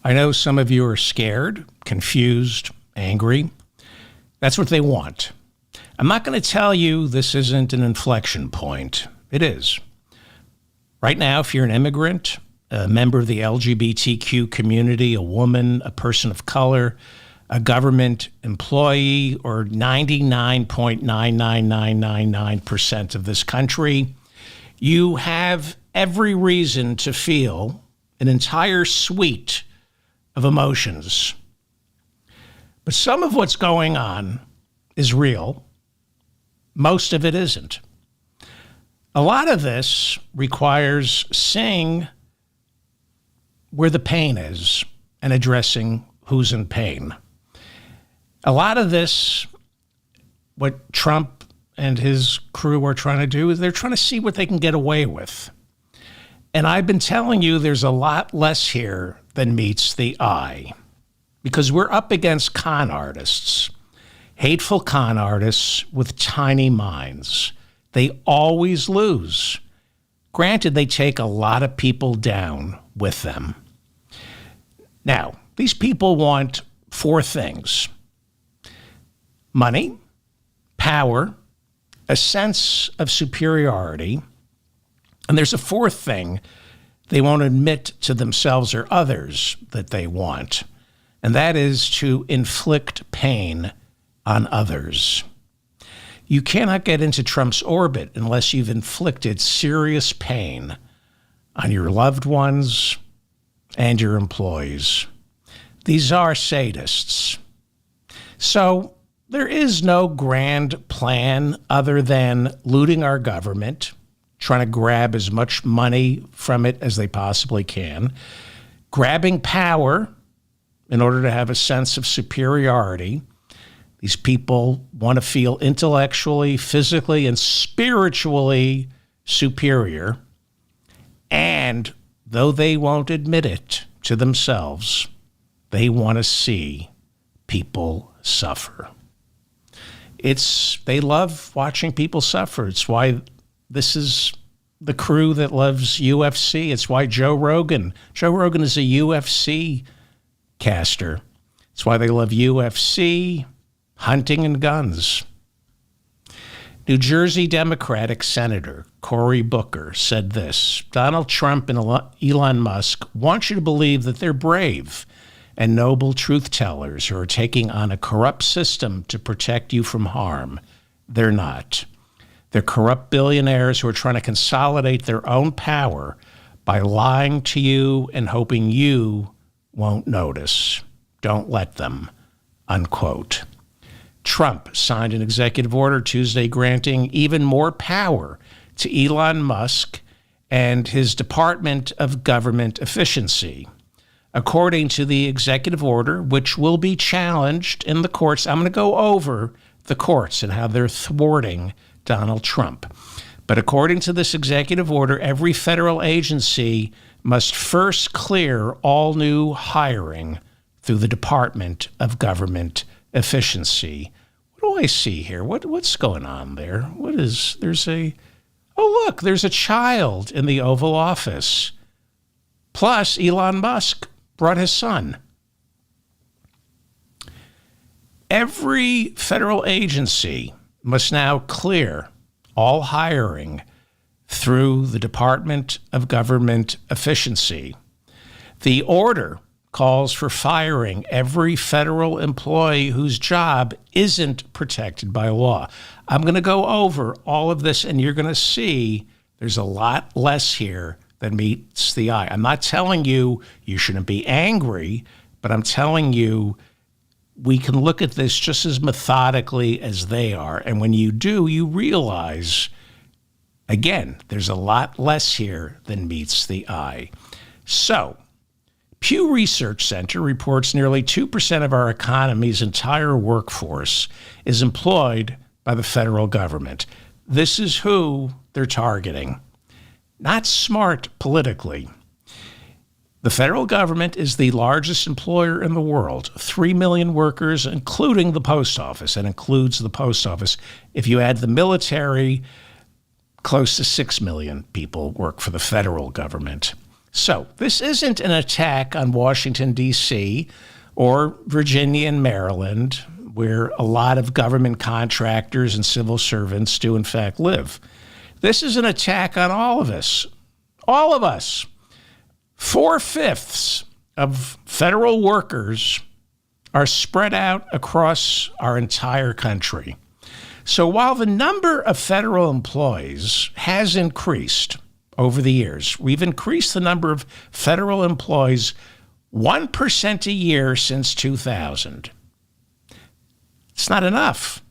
I know some of you are scared, confused, angry. That's what they want. I'm not going to tell you this isn't an inflection point. It is. Right now, if you're an immigrant, a member of the LGBTQ community, a woman, a person of color, a government employee, or 99.99999% of this country, you have every reason to feel an entire suite of emotions. But some of what's going on is real. Most of it isn't. A lot of this requires seeing where the pain is and addressing who's in pain. A lot of this, what Trump and his crew are trying to do, is they're trying to see what they can get away with. And I've been telling you there's a lot less here than meets the eye, because we're up against con artists, hateful con artists with tiny minds. They always lose. Granted, they take a lot of people down with them. Now, these people want four things: money, power, a sense of superiority, and there's a fourth thing they won't admit to themselves or others that they want, and that is to inflict pain on others. You cannot get into Trump's orbit unless you've inflicted serious pain on your loved ones and your employees. These are sadists. So there is no grand plan other than looting our government, trying to grab as much money from it as they possibly can, grabbing power in order to have a sense of superiority. These people want to feel intellectually, physically, and spiritually superior. And though they won't admit it to themselves, they want to see people suffer. They love watching people suffer. It's why this is the crew that loves UFC. It's why Joe Rogan is a UFC caster. It's why they love UFC, hunting, and guns. New Jersey Democratic Senator Cory Booker said this: Donald Trump and Elon Musk want you to believe that they're brave and noble truth tellers who are taking on a corrupt system to protect you from harm. They're not. They're corrupt billionaires who are trying to consolidate their own power by lying to you and hoping you won't notice. Don't let them, unquote. Trump signed an executive order Tuesday granting even more power to Elon Musk and his Department of Government Efficiency. According to the executive order, which will be challenged in the courts, I'm going to go over the courts and how they're thwarting Donald Trump. But according to this executive order, every federal agency must first clear all new hiring through the Department of Government Efficiency. What do I see here? What's going on there? There's a child in the Oval Office. Plus, Elon Musk brought his son. Every federal agency must now clear all hiring through the Department of Government Efficiency. The order calls for firing every federal employee whose job isn't protected by law. I'm going to go over all of this, and you're going to see there's a lot less here than meets the eye. I'm not telling you you shouldn't be angry, but I'm telling you we can look at this just as methodically as they are. And when you do, you realize, again, there's a lot less here than meets the eye. So, Pew Research Center reports nearly 2% of our economy's entire workforce is employed by the federal government. This is who they're targeting. Not smart politically. The federal government is the largest employer in the world, 3 million workers, including the post office, and includes the post office. If you add the military, close to 6 million people work for the federal government. So this isn't an attack on Washington, D.C. or Virginia and Maryland, where a lot of government contractors and civil servants do in fact live. This is an attack on all of us. All of us. 4/5 of federal workers are spread out across our entire country. So while the number of federal employees has increased over the years, we've increased the number of federal employees 1% a year since 2000. It's not enough.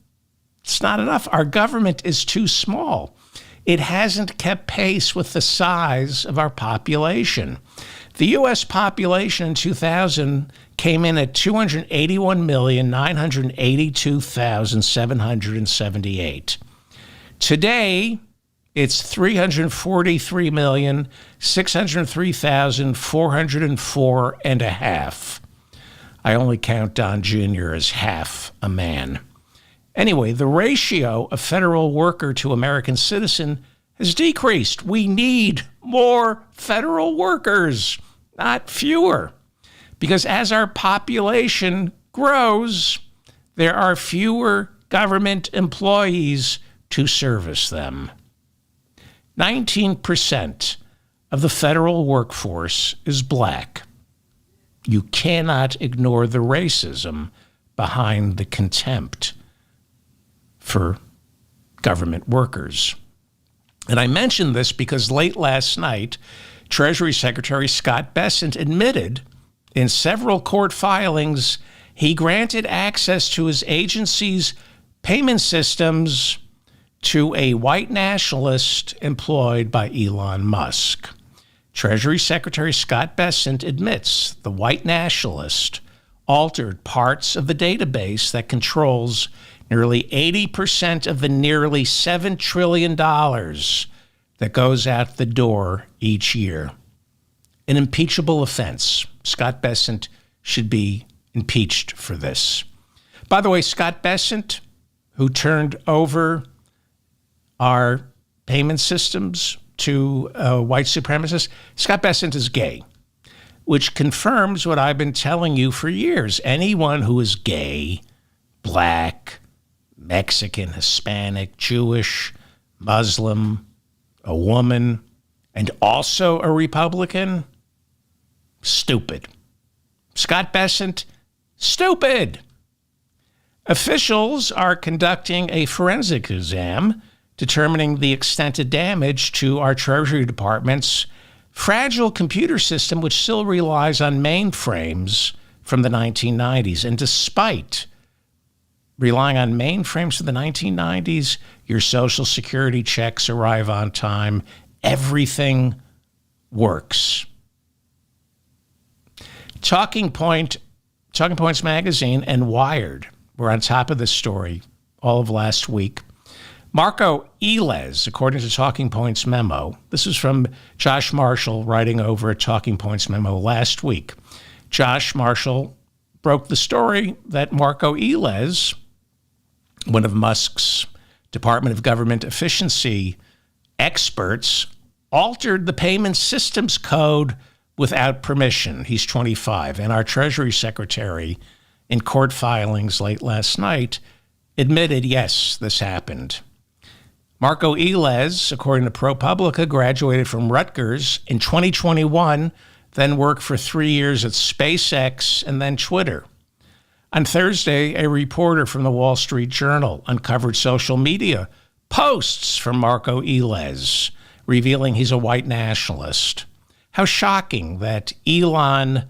It's not enough. Our government is too small. It hasn't kept pace with the size of our population. The U.S. population in 2000 came in at 281,982,778. Today, it's 343,603,404 and a half. I only count Don Jr. as half a man. Anyway, the ratio of federal worker to American citizen has decreased. We need more federal workers, not fewer. Because as our population grows, there are fewer government employees to service them. 19% of the federal workforce is black. You cannot ignore the racism behind the contempt for government workers. And I mention this because late last night, Treasury Secretary Scott Bessent admitted in several court filings he granted access to his agency's payment systems to a white nationalist employed by Elon Musk. Treasury Secretary Scott Bessent admits the white nationalist altered parts of the database that controls nearly 80% of the nearly $7 trillion that goes out the door each year. An impeachable offense. Scott Bessent should be impeached for this. By the way, Scott Bessent, who turned over our payment systems to white supremacists, Scott Bessent is gay, which confirms what I've been telling you for years. Anyone who is gay, black, Mexican, Hispanic, Jewish, Muslim, a woman, and also a Republican, stupid. Scott Bessent, stupid. Officials are conducting a forensic exam determining the extent of damage to our Treasury Department's fragile computer system, which still relies on mainframes from the 1990s. And despite relying on mainframes from the 1990s, your Social Security checks arrive on time. Everything works. Talking Points Magazine and Wired were on top of this story all of last week. Marco Elez, according to Talking Points memo, this is from Josh Marshall writing over a Talking Points memo last week. Josh Marshall broke the story that Marco Elez, one of Musk's Department of Government Efficiency experts, altered the payment systems code without permission. He's 25. And our Treasury Secretary, in court filings late last night, admitted, yes, this happened. Marco Elez, according to ProPublica, graduated from Rutgers in 2021, then worked for 3 years at SpaceX and then Twitter. On Thursday, a reporter from the Wall Street Journal uncovered social media posts from Marco Elez, revealing he's a white nationalist. How shocking that Elon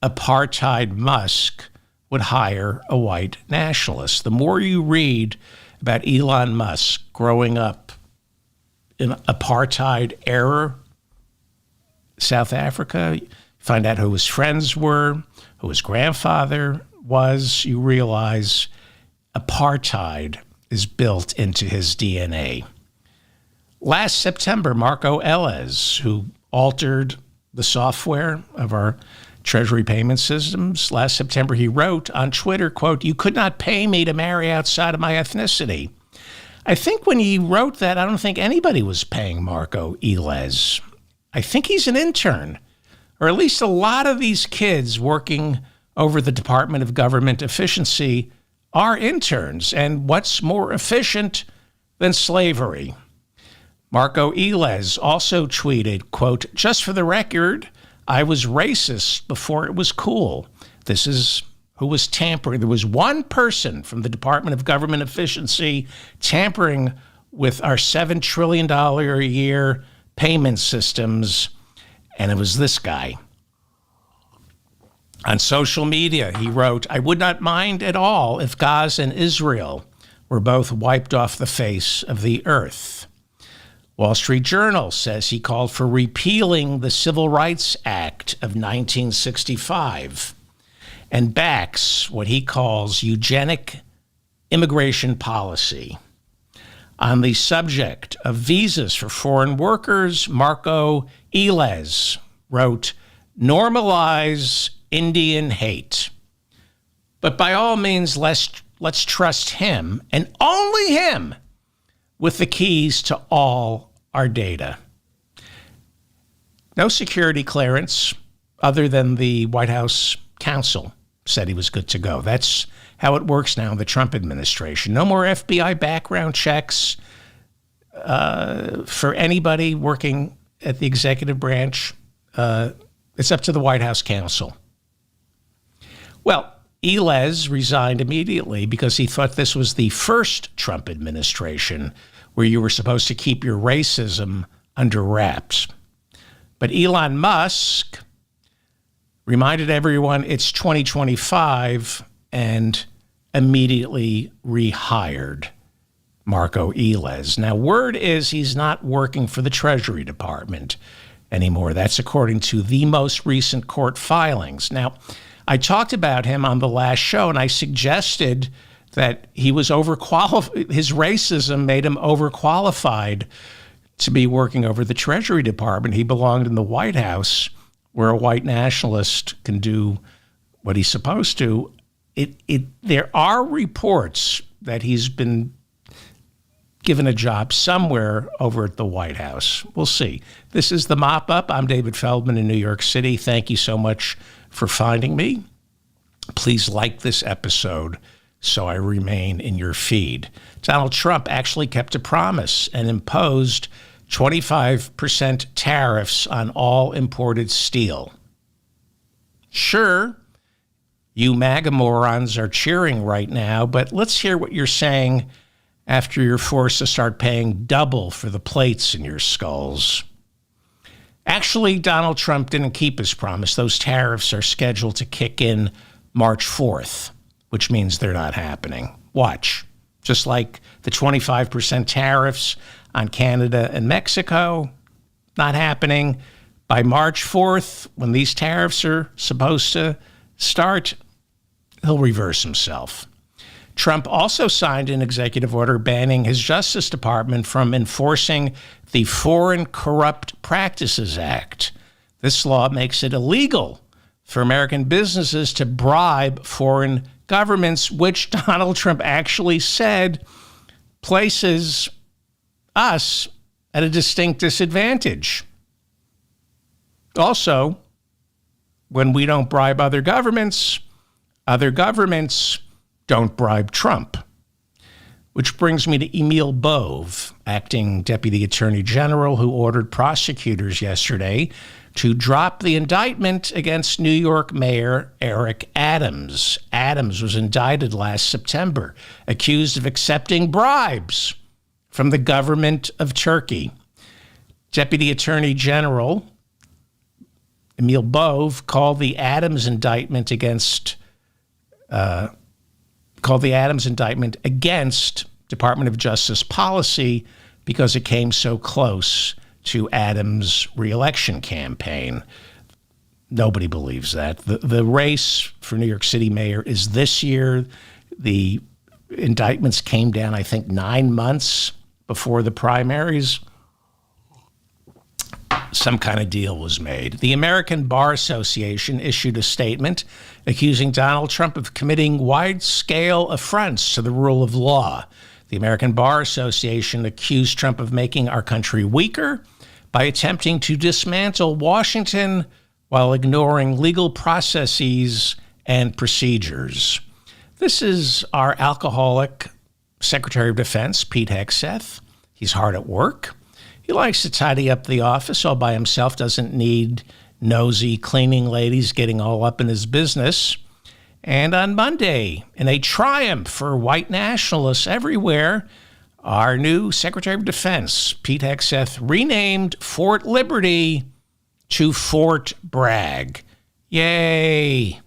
apartheid Musk would hire a white nationalist. The more you read about Elon Musk growing up in apartheid era, South Africa, you find out who his friends were, who his grandfather was, you realize apartheid is built into his DNA. Last September, Marco Elez, who altered the software of our Treasury payment systems, last September he wrote on Twitter, quote, "You could not pay me to marry outside of my ethnicity." I think when he wrote that, I don't think anybody was paying Marco Elez. I think he's an intern or at least a lot of these kids working over the Department of Government Efficiency are interns. And what's more efficient than slavery? Marco Elez also tweeted, quote, "Just for the record, I was racist before it was cool." This is who was tampering. There was one person from the Department of Government Efficiency tampering with our $7 trillion a year payment systems, and it was this guy. On social media, he wrote, "I would not mind at all if Gaza and Israel were both wiped off the face of the earth." Wall Street Journal says he called for repealing the Civil Rights Act of 1965 and backs what he calls eugenic immigration policy. On the subject of visas for foreign workers, Marco Elez wrote, "Normalize Indian hate. But by all means, let's trust him, and only him, with the keys to all our data." No security clearance other than the White House counsel said he was good to go. That's how it works now in the Trump administration. No more FBI background checks for anybody working at the executive branch. It's up to the White House counsel. Well, Elez resigned immediately because he thought this was the first Trump administration where you were supposed to keep your racism under wraps. But Elon Musk reminded everyone it's 2025 and immediately rehired Marco Elez. Now, word is he's not working for the Treasury Department anymore. That's according to the most recent court filings. Now, I talked about him on the last show, and I suggested that he was overqualified. His racism made him overqualified to be working over the Treasury Department. He belonged in the White House, where a white nationalist can do what he's supposed to. There are reports that he's been given a job somewhere over at the White House. We'll see. This is The Mop Up. I'm David Feldman in New York City. Thank you so much for finding me. Please like this episode so I remain in your feed. Donald Trump actually kept a promise and imposed 25% tariffs on all imported steel. Sure, you MAGA morons are cheering right now, but let's hear what you're saying after you're forced to start paying double for the plates in your skulls. Actually, Donald Trump didn't keep his promise. Those tariffs are scheduled to kick in March 4th, which means they're not happening. Watch. Just like the 25% tariffs on Canada and Mexico, not happening. By March 4th, when these tariffs are supposed to start, he'll reverse himself. Trump also signed an executive order banning his Justice Department from enforcing the Foreign Corrupt Practices Act. This law makes it illegal for American businesses to bribe foreign governments, which Donald Trump actually said places us at a distinct disadvantage. Also, when we don't bribe other governments don't bribe Trump. Which brings me to Emil Bove, acting Deputy Attorney General, who ordered prosecutors yesterday to drop the indictment against New York Mayor Eric Adams. Adams was indicted last September, accused of accepting bribes from the government of Turkey. Deputy Attorney General Emil Bove called the Adams indictment against Department of Justice policy because it came so close to Adams' reelection campaign. Nobody believes that. The race for New York City mayor is this year. The indictments came down, I think, 9 months before the primaries. Some kind of deal was made. The American Bar Association issued a statement accusing Donald Trump of committing wide-scale affronts to the rule of law. The American Bar Association accused Trump of making our country weaker by attempting to dismantle Washington while ignoring legal processes and procedures. This is our alcoholic Secretary of Defense, Pete Hegseth. He's hard at work. He likes to tidy up the office all by himself, doesn't need nosy cleaning ladies getting all up in his business. And on Monday, in a triumph for white nationalists everywhere, our new Secretary of Defense, Pete Hegseth, renamed Fort Liberty to Fort Bragg. Yay!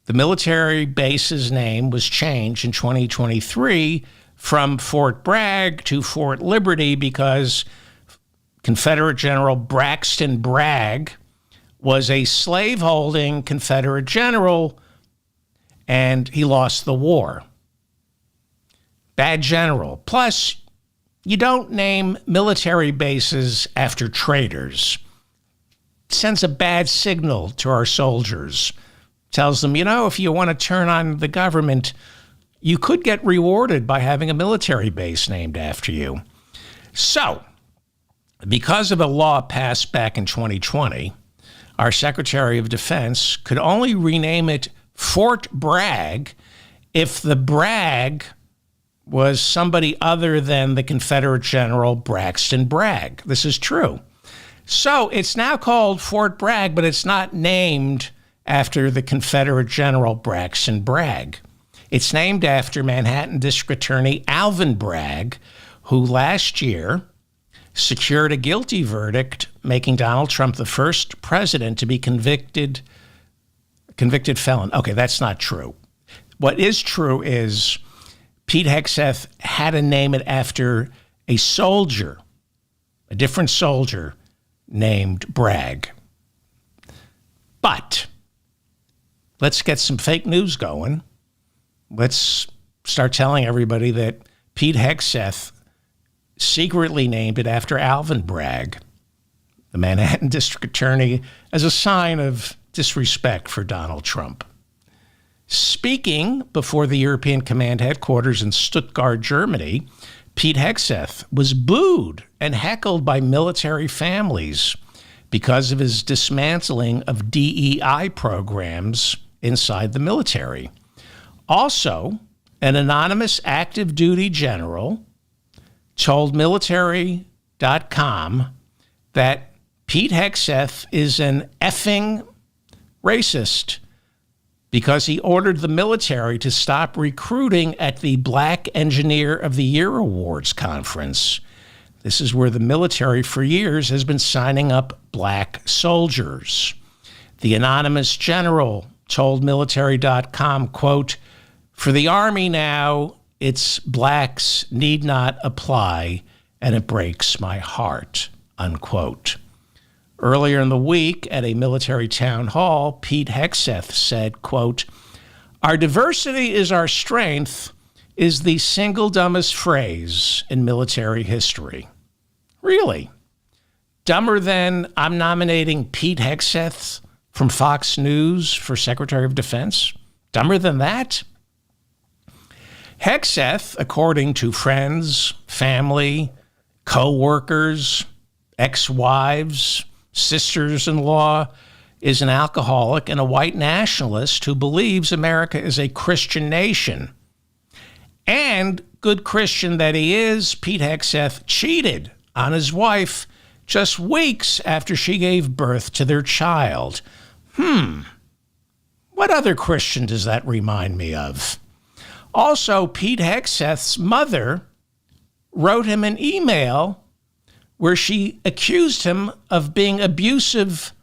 The military base's name was changed in 2023 from Fort Bragg to Fort Liberty because Confederate General Braxton Bragg was a slave-holding Confederate general, and he lost the war. Bad general. Plus, you don't name military bases after traitors. It sends a bad signal to our soldiers. Tells them, if you want to turn on the government, you could get rewarded by having a military base named after you. So, because of a law passed back in 2020, our Secretary of Defense could only rename it Fort Bragg if the Bragg was somebody other than the Confederate General Braxton Bragg. This is true. So it's now called Fort Bragg, but it's not named after the Confederate General Braxton Bragg. It's named after Manhattan District Attorney Alvin Bragg, who last year secured a guilty verdict, making Donald Trump the first president to be convicted felon. Okay, that's not true. What is true is Pete Hegseth had to name it after a soldier, a different soldier named Bragg. But let's get some fake news going. Let's start telling everybody that Pete Hegseth secretly named it after Alvin Bragg, the Manhattan District Attorney, as a sign of disrespect for Donald Trump. Speaking before the European Command headquarters in Stuttgart, Germany, Pete Hegseth was booed and heckled by military families because of his dismantling of DEI programs inside the military. Also, an anonymous active duty general told military.com that Pete Hegseth is an effing racist because he ordered the military to stop recruiting at the Black Engineer of the Year Awards conference. This is where the military for years has been signing up black soldiers. The anonymous general told military.com, quote, "For the Army now, it's blacks need not apply, and it breaks my heart," unquote. Earlier in the week at a military town hall, Pete Hegseth said, quote, "Our diversity is our strength is the single dumbest phrase in military history." Really? Dumber than I'm nominating Pete Hegseth from Fox News for Secretary of Defense? Dumber than that? Hegseth, according to friends, family, co-workers, ex-wives, sisters-in-law, is an alcoholic and a white nationalist who believes America is a Christian nation. And, good Christian that he is, Pete Hegseth cheated on his wife just weeks after she gave birth to their child. What other Christian does that remind me of? Also, Pete Hegseth's mother wrote him an email where she accused him of being abusive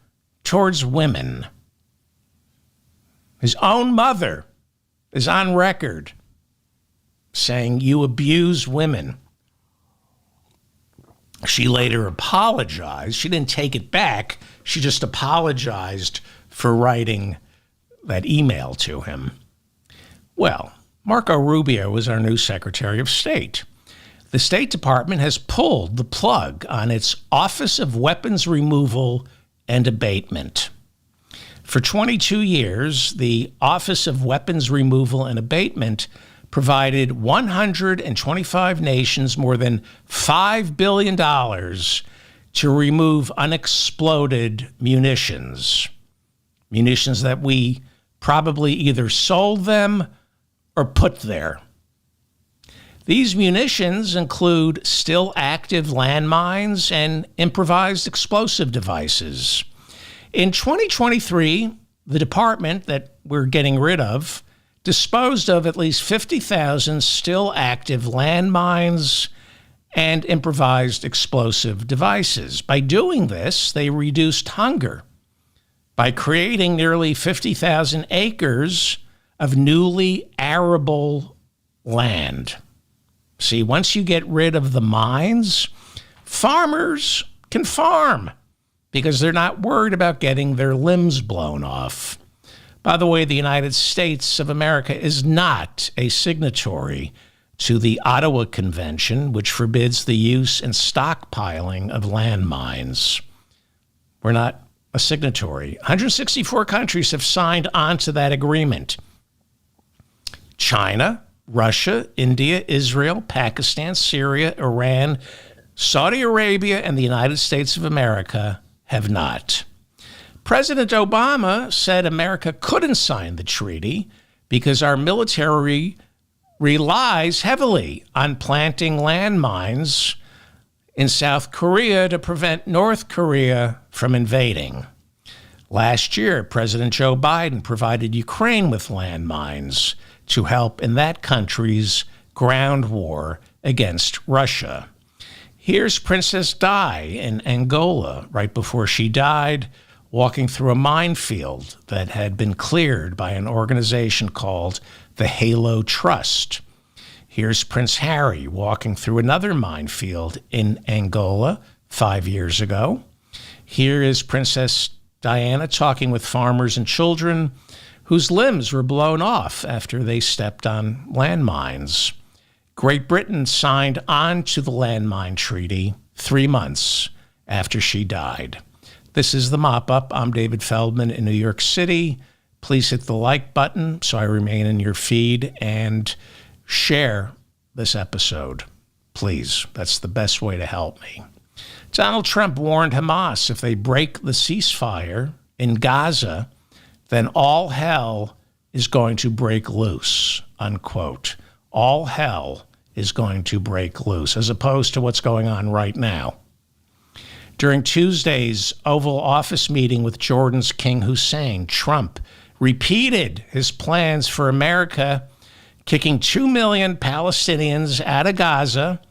towards women. His own mother is on record saying, "You abuse women." She later apologized. She didn't take it back. She just apologized for writing that email to him. Well, Marco Rubio is our new Secretary of State. The State Department has pulled the plug on its Office of Weapons Removal and Abatement. For 22 years, the Office of Weapons Removal and Abatement provided 125 nations more than $5 billion to remove unexploded munitions, munitions that we probably either sold them or put there. These munitions include still active landmines and improvised explosive devices. In 2023, the department that we're getting rid of disposed of at least 50,000 still active landmines and improvised explosive devices. By doing this, they reduced hunger by creating nearly 50,000 acres of newly arable land. See, once you get rid of the mines, farmers can farm because they're not worried about getting their limbs blown off. By the way, the United States of America is not a signatory to the Ottawa Convention, which forbids the use and stockpiling of landmines. We're not a signatory. 164 countries have signed on to that agreement. China, Russia, India, Israel, Pakistan, Syria, Iran, Saudi Arabia, and the United States of America have not. President Obama said America couldn't sign the treaty because our military relies heavily on planting landmines in South Korea to prevent North Korea from invading. Last year, President Joe Biden provided Ukraine with landmines to help in that country's ground war against Russia. Here's Princess Di in Angola right before she died, walking through a minefield that had been cleared by an organization called the Halo Trust. Here's Prince Harry walking through another minefield in Angola 5 years ago. Here is Princess Diana talking with farmers and children whose limbs were blown off after they stepped on landmines. Great Britain signed on to the landmine treaty 3 months after she died. This is The Mop-Up. I'm David Feldman in New York City. Please hit the like button so I remain in your feed, and share this episode. Please, that's the best way to help me. Donald Trump warned Hamas if they break the ceasefire in Gaza, then all hell is going to break loose, unquote. All hell is going to break loose, as opposed to what's going on right now. During Tuesday's Oval Office meeting with Jordan's King Hussein, Trump repeated his plans for America kicking 2 million Palestinians out of Gaza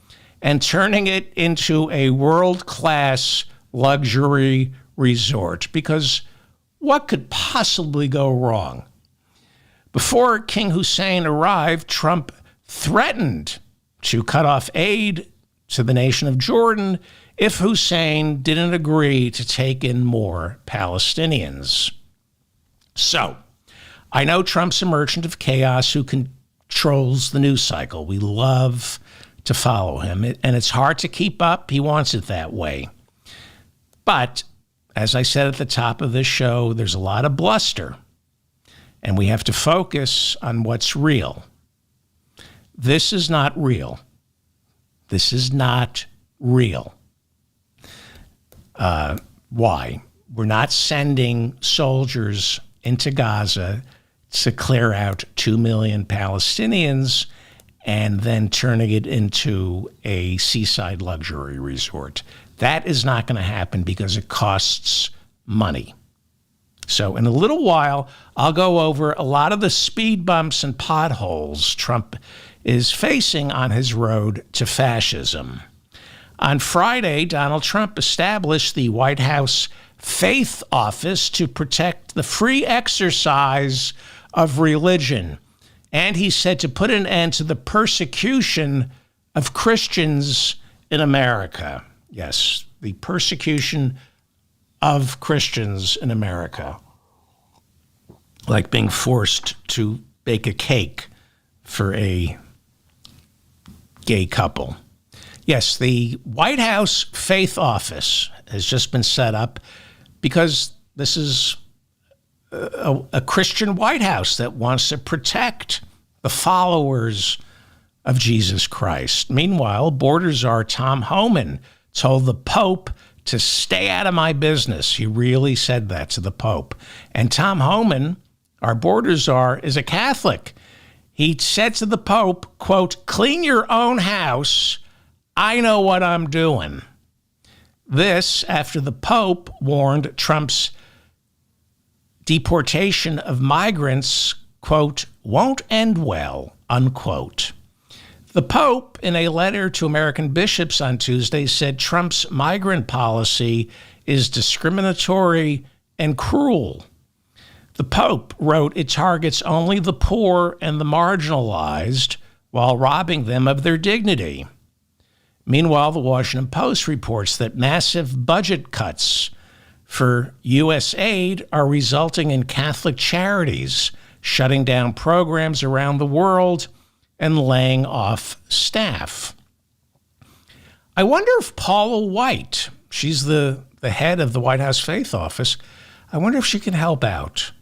and turning it into a world-class luxury resort. Because what could possibly go wrong? Before King Hussein arrived, Trump threatened to cut off aid to the nation of Jordan if Hussein didn't agree to take in more Palestinians. So, I know Trump's a merchant of chaos who controls the news cycle. We love to follow him, and it's hard to keep up. He wants it that way. But, as I said at the top of this show, there's a lot of bluster, and we have to focus on what's real. This is not real. This is not real. Why? We're not sending soldiers into Gaza to clear out 2 million Palestinians and then turning it into a seaside luxury resort. That is not going to happen because it costs money. So in a little while, I'll go over a lot of the speed bumps and potholes Trump is facing on his road to fascism. On Friday, Donald Trump established the White House Faith Office to protect the free exercise of religion. And he said to put an end to the persecution of Christians in America. Yes, the persecution of Christians in America. Like being forced to bake a cake for a gay couple. Yes, the White House Faith Office has just been set up because this is a Christian White House that wants to protect the followers of Jesus Christ. Meanwhile, border czar Tom Homan told the Pope to stay out of my business. He really said that to the Pope. And Tom Homan, our border czar, is a Catholic. He said to the Pope, quote, "Clean your own house. I know what I'm doing." This after the Pope warned Trump's deportation of migrants, quote, "won't end well," unquote. The Pope, in a letter to American bishops on Tuesday, said Trump's migrant policy is discriminatory and cruel. The Pope wrote it targets only the poor and the marginalized while robbing them of their dignity. Meanwhile, the Washington Post reports that massive budget cuts for U.S. aid are resulting in Catholic charities shutting down programs around the world and laying off staff. I wonder if Paula White, she's the head of the White House Faith Office, I wonder if she can help out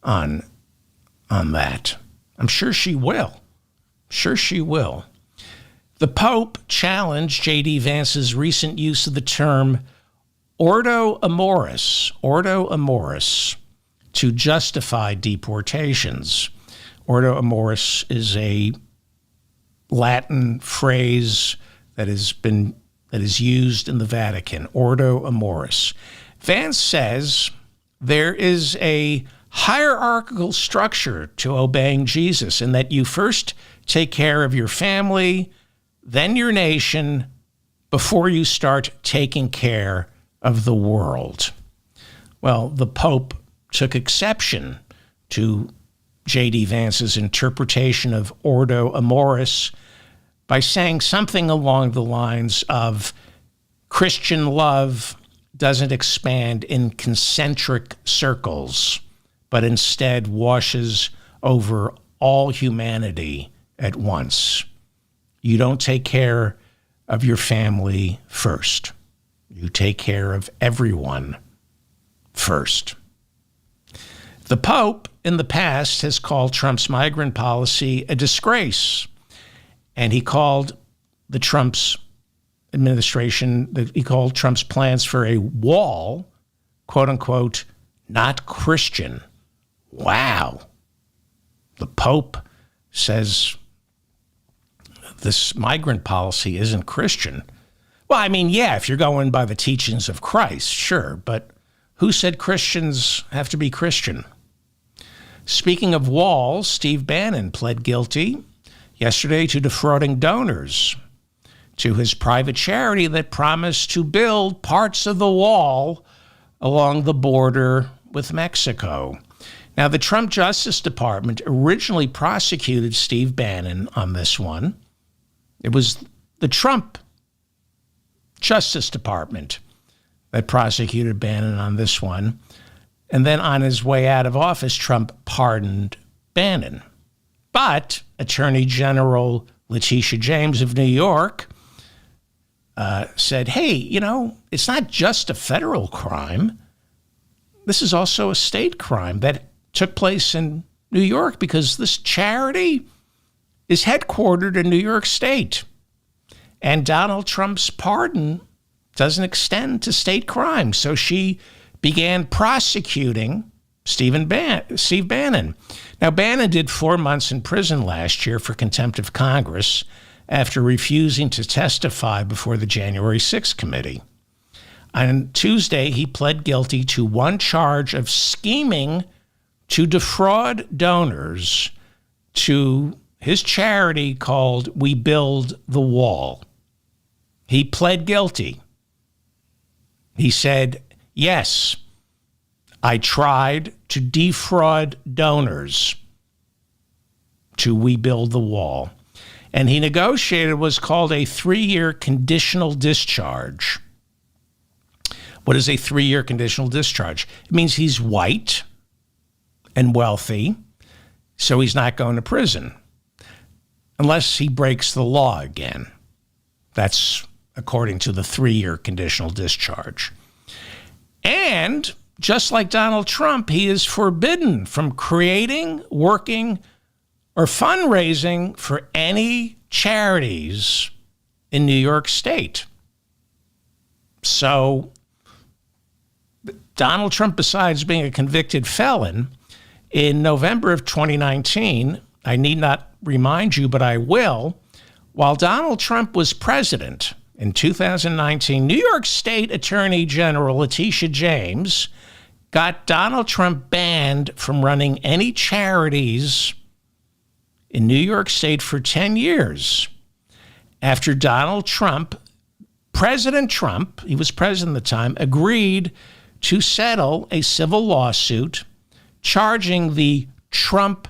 on that. I'm sure she will. Sure she will. The Pope challenged J.D. Vance's recent use of the term ordo amoris, to justify deportations. Ordo amoris is a Latin phrase that is used in the Vatican, ordo amoris. Vance says there is a hierarchical structure to obeying Jesus, in that you first take care of your family, then your nation, before you start taking care of the world. Well, the Pope took exception to J.D. Vance's interpretation of ordo amoris by saying something along the lines of Christian love doesn't expand in concentric circles, but instead washes over all humanity at once. You don't take care of your family first. You take care of everyone first. The Pope, in the past, has called Trump's migrant policy a disgrace. And he called the Trump's administration, he called Trump's plans for a wall, quote unquote, not Christian. Wow. The Pope says this migrant policy isn't Christian. Well, I mean, yeah, if you're going by the teachings of Christ, sure. But who said Christians have to be Christian? Speaking of walls, Steve Bannon pled guilty yesterday to defrauding donors to his private charity that promised to build parts of the wall along the border with Mexico. Now, the Trump Justice Department originally prosecuted Steve Bannon on this one. It was the Trump Justice Department that prosecuted Bannon on this one. And then on his way out of office, Trump pardoned Bannon. But Attorney General Letitia James of New York said, hey, you know, it's not just a federal crime. This is also a state crime that took place in New York because this charity is headquartered in New York State. And Donald Trump's pardon doesn't extend to state crimes. So she began prosecuting Steve Bannon. Now, Bannon did 4 months in prison last year for contempt of Congress after refusing to testify before the January 6th committee. On Tuesday, he pled guilty to one charge of scheming to defraud donors to his charity called We Build the Wall. He pled guilty. He said, yes, I tried to defraud donors to We Build the Wall. And he negotiated what's called a 3-year conditional discharge. What is a 3-year conditional discharge? It means he's white and wealthy, so he's not going to prison unless he breaks the law again. That's according to the 3-year conditional discharge. And just like Donald Trump, he is forbidden from creating, working, or fundraising for any charities in New York State. So Donald Trump, besides being a convicted felon, in November of 2019, I need not remind you, but I will, while Donald Trump was president in 2019, New York State Attorney General Letitia James got Donald Trump banned from running any charities in New York State for 10 years after Donald Trump, President Trump, he was president at the time, agreed to settle a civil lawsuit charging the Trump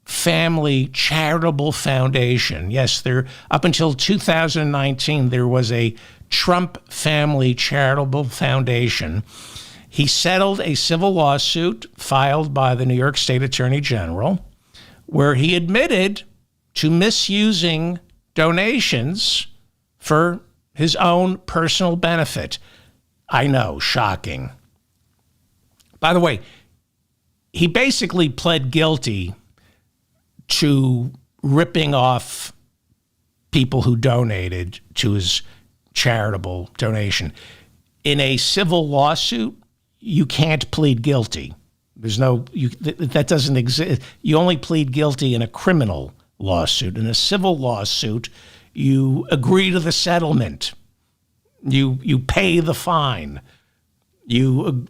Family Charitable Foundation. Yes, up until 2019, there was a Trump Family Charitable Foundation. He settled a civil lawsuit filed by the New York State Attorney General, where he admitted to misusing donations for his own personal benefit. I know, shocking. By the way, he basically pled guilty to ripping off people who donated to his charitable donation. In a civil lawsuit, you can't plead guilty. That doesn't exist. You only plead guilty in a criminal lawsuit. In a civil lawsuit, you agree to the settlement. You pay the fine. You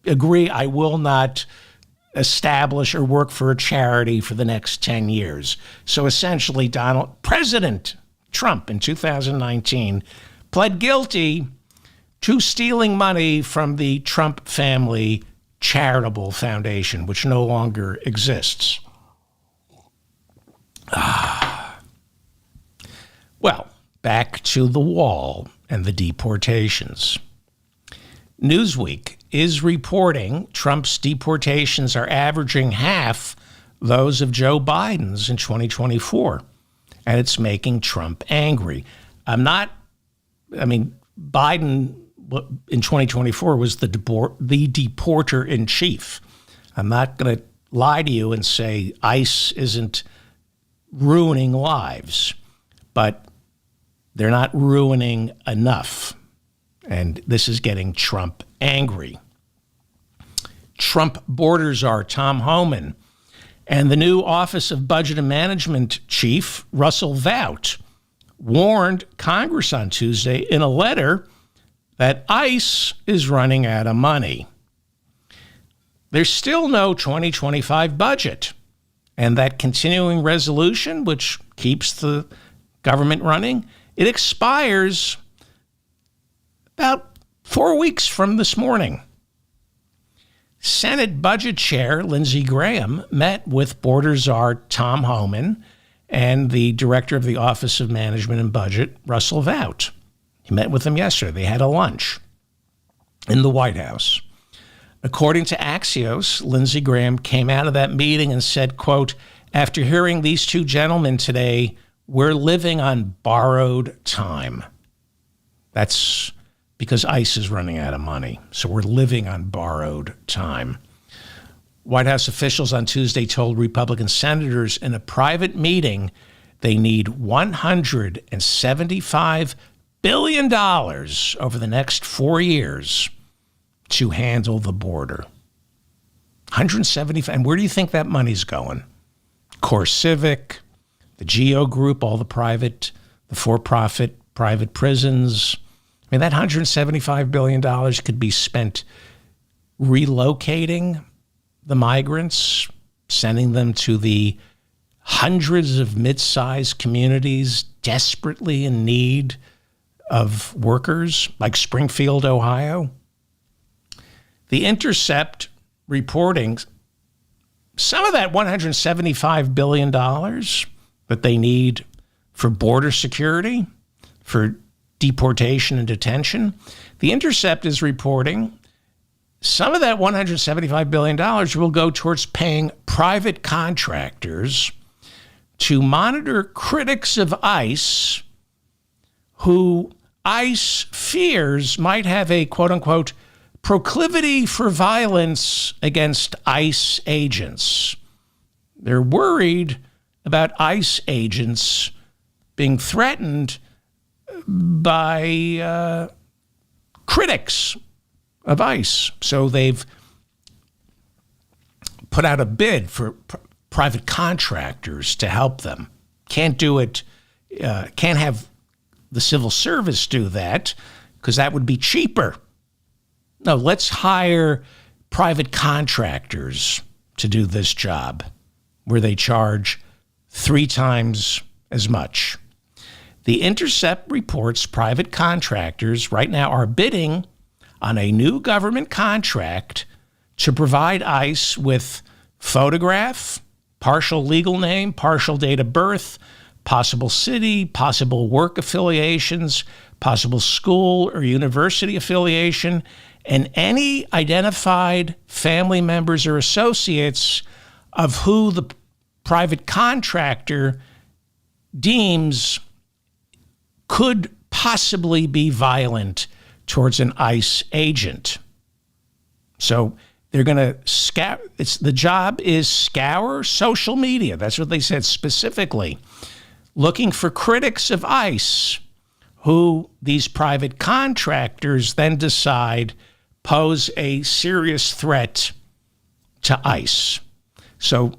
agree, I will not establish or work for a charity for the next 10 years. So essentially, President Trump in 2019 pled guilty to stealing money from the Trump Family Charitable Foundation, which no longer exists. Well, back to the wall and the deportations. Newsweek is reporting Trump's deportations are averaging half those of Joe Biden's in 2024, and it's making Trump angry. Biden in 2024 was the deporter in chief. I'm not going to lie to you and say ICE isn't ruining lives, but they're not ruining enough. And this is getting Trump angry. Trump border czar Tom Homan and the new Office of Budget and Management chief, Russell Vought, warned Congress on Tuesday in a letter that ICE is running out of money. There's still no 2025 budget, and that continuing resolution, which keeps the government running, it expires about 4 weeks from this morning. Senate Budget Chair Lindsey Graham met with border czar Tom Homan and the director of the Office of Management and Budget, Russell Vought. He met with them yesterday. They had a lunch in the White House. According to Axios, Lindsey Graham came out of that meeting and said, quote, "After hearing these two gentlemen today, we're living on borrowed time." That's because ICE is running out of money. So we're living on borrowed time. White House officials on Tuesday told Republican senators in a private meeting they need $175 billion over the next 4 years to handle the border. 175, and where do you think that money's going? CoreCivic, the GEO Group, all the for-profit private prisons. I mean, that $175 billion could be spent relocating the migrants, sending them to the hundreds of mid-sized communities desperately in need of workers, like Springfield, Ohio. The Intercept reporting some of that $175 billion that they need for border security, for deportation and detention. The Intercept is reporting some of that $175 billion will go towards paying private contractors to monitor critics of ICE who ICE fears might have a quote-unquote proclivity for violence against ICE agents. They're worried about ICE agents being threatened by critics of ICE. So they've put out a bid for private contractors to help them. Can't do it, can't have the civil service do that because that would be cheaper. No, let's hire private contractors to do this job where they charge 3 times as much. The Intercept reports private contractors right now are bidding on a new government contract to provide ICE with photograph, partial legal name, partial date of birth, possible city, possible work affiliations, possible school or university affiliation, and any identified family members or associates of who the private contractor deems could possibly be violent towards an ICE agent. So they're going to scour. The job is scour social media. That's what they said specifically. Looking for critics of ICE who these private contractors then decide pose a serious threat to ICE. So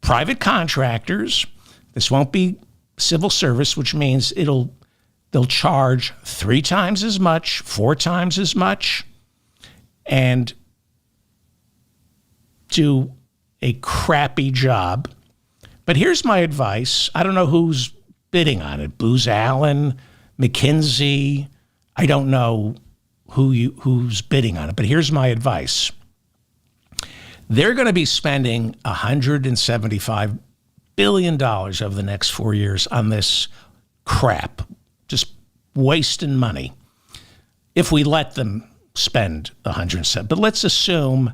private contractors, this won't be civil service, which means they'll charge 3 times as much, 4 times as much, and do a crappy job. But here's my advice. I don't know who's bidding on it. Booz Allen, McKinsey. I don't know who's bidding on it. But here's my advice. They're going to be spending $175 billion over the next 4 years on this crap, just wasting money. If we let them spend 107, but let's assume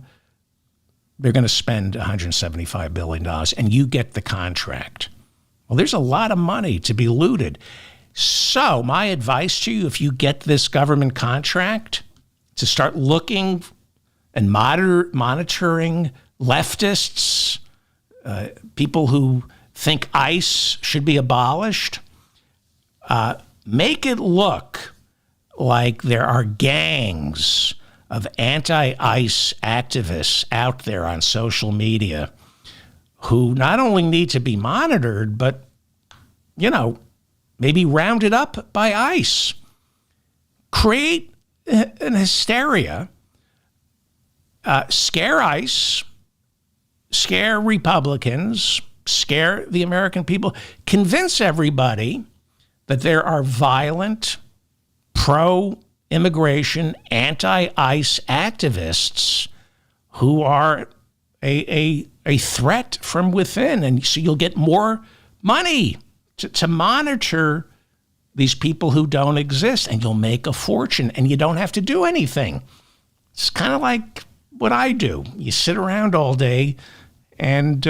they're going to spend $175 billion and you get the contract. Well, there's a lot of money to be looted. So my advice to you, if you get this government contract, to start looking and monitoring leftists, people who think ICE should be abolished, make it look like there are gangs of anti-ICE activists out there on social media who not only need to be monitored, but, maybe rounded up by ICE. Create an hysteria, scare ICE, scare Republicans, scare the American people, convince everybody that there are violent, pro-immigration, anti-ICE activists who are a threat from within. And so you'll get more money to monitor these people who don't exist, and you'll make a fortune, and you don't have to do anything. It's kind of like what I do. You sit around all day and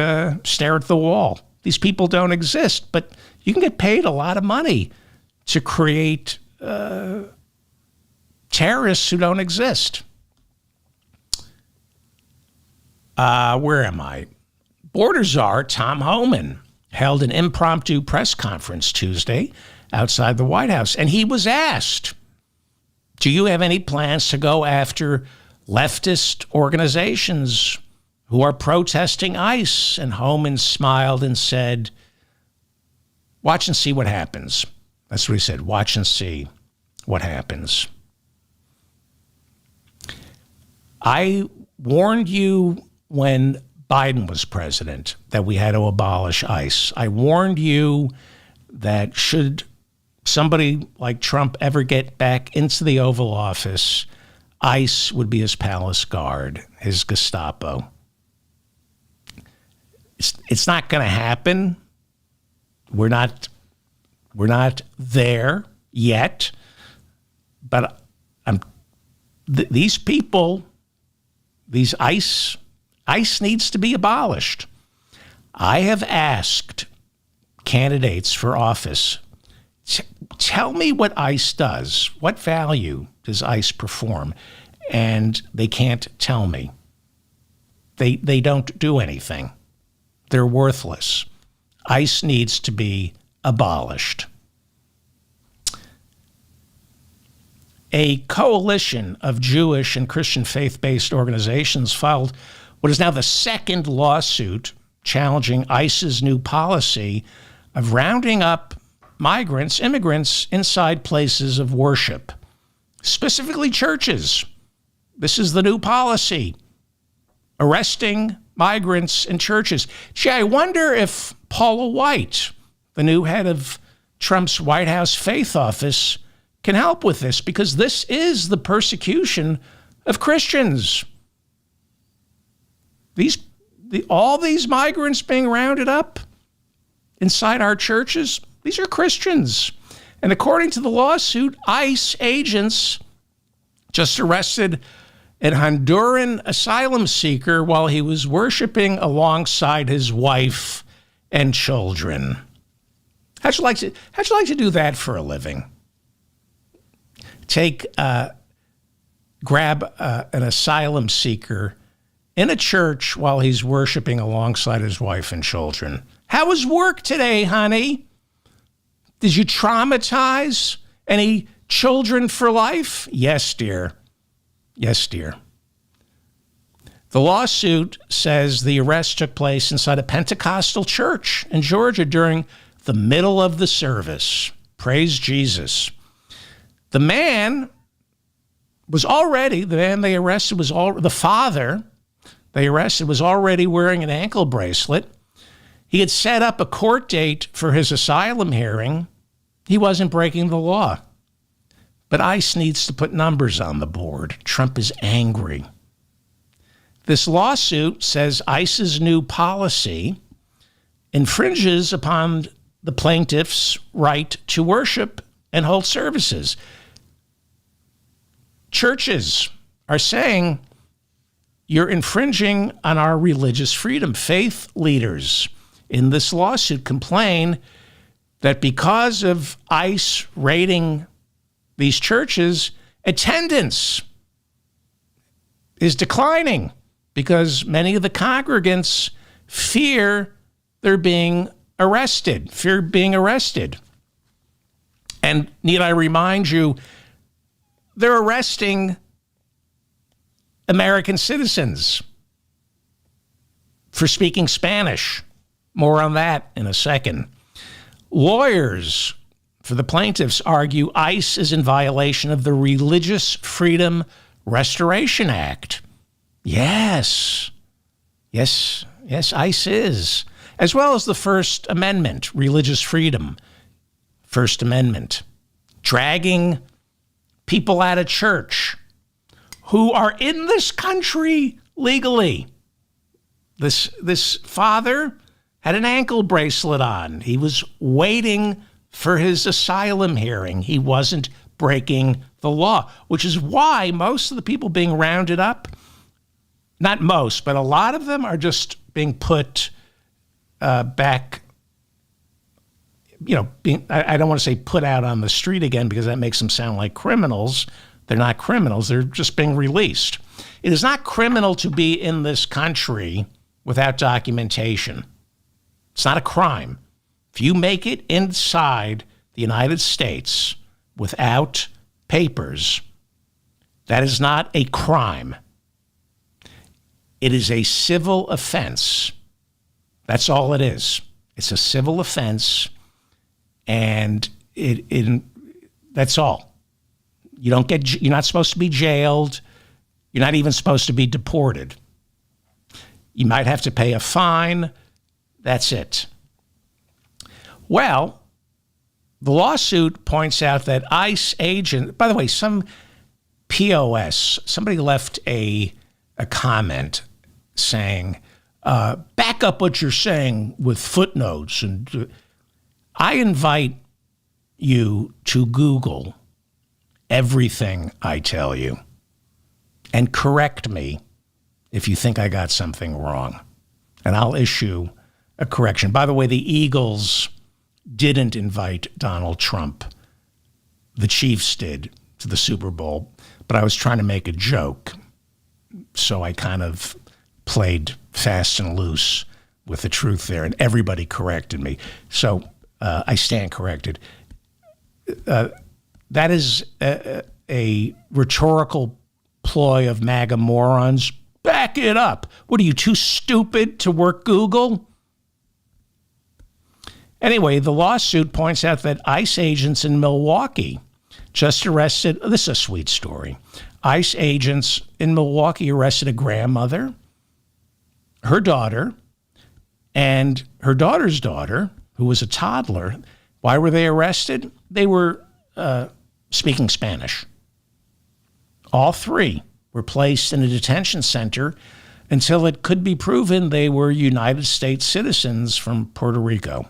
stare at the wall. These people don't exist, but you can get paid a lot of money to create terrorists who don't exist. Where am I? Border czar Tom Homan held an impromptu press conference Tuesday outside the White House, and he was asked, do you have any plans to go after leftist organizations who are protesting ICE? And Homan smiled and said, watch and see what happens. That's what he said, watch and see what happens. I warned you when Biden was president that we had to abolish ICE. I warned you that should somebody like Trump ever get back into the Oval Office, ICE would be his palace guard, his Gestapo. It's not going to happen. We're not there yet. But these people, these ICE needs to be abolished. I have asked candidates for office, tell me what ICE does. What value does ICE perform? And they can't tell me. They don't do anything. They're worthless. ICE needs to be abolished. a coalition of Jewish and Christian faith-based organizations filed what is now the second lawsuit challenging ICE's new policy of rounding up immigrants inside places of worship, specifically churches. This is the new policy, arresting migrants in churches. Gee, I wonder if Paula White, the new head of Trump's White House Faith Office, can help with this, because this is the persecution of Christians. All these migrants being rounded up inside our churches, these are Christians. And according to the lawsuit, ICE agents just arrested a Honduran asylum seeker while he was worshiping alongside his wife and children. How'd you like to do that for a living? Grab an asylum seeker in a church while he's worshiping alongside his wife and children. How was work today, honey? Did you traumatize any children for life? Yes, dear. Yes, dear. The lawsuit says the arrest took place inside a Pentecostal church in Georgia during the middle of the service. Praise Jesus. The man they arrested was the father they arrested was already wearing an ankle bracelet. He had set up a court date for his asylum hearing. He wasn't breaking the law. But ICE needs to put numbers on the board. Trump is angry. This lawsuit says ICE's new policy infringes upon the plaintiff's right to worship and hold services. Churches are saying you're infringing on our religious freedom. Faith leaders in this lawsuit complain that because of ICE raiding these churches, attendance is declining because many of the congregants fear being arrested. And need I remind you, they're arresting American citizens for speaking Spanish. More on that in a second. Lawyers for the plaintiffs argue ICE is in violation of the Religious Freedom Restoration Act. Yes, ICE is. As well as the First Amendment, religious freedom, First Amendment. Dragging people out of church who are in this country legally. This father had an ankle bracelet on. He was waiting for his asylum hearing. He wasn't breaking the law, which is why most of the people being rounded up, not most, but a lot of them are just being put back, I don't want to say put out on the street again because that makes them sound like criminals. They're not criminals. They're just being released. It is not criminal to be in this country without documentation. It's not a crime. If you make it inside the United States without papers, that is not a crime. It is a civil offense. That's all it is. It's a civil offense, and that's all. You're not supposed to be jailed. You're not even supposed to be deported. You might have to pay a fine. That's it. Well, the lawsuit points out that ICE agent, by the way, some POS, somebody left a comment saying, back up what you're saying with footnotes. And I invite you to Google everything I tell you and correct me if you think I got something wrong. And I'll issue a correction. By the way, the Eagles didn't invite Donald Trump. The Chiefs did to the Super Bowl, but I was trying to make a joke. So I kind of played fast and loose with the truth there, and everybody corrected me. So I stand corrected. That is a rhetorical ploy of MAGA morons. Back it up. What are you, too stupid to work Google? Anyway, the lawsuit points out that ICE agents in Milwaukee just arrested, this is a sweet story. ICE agents in Milwaukee arrested a grandmother, her daughter, and her daughter's daughter, who was a toddler. Why were they arrested? They were speaking Spanish. All three were placed in a detention center until it could be proven they were United States citizens from Puerto Rico.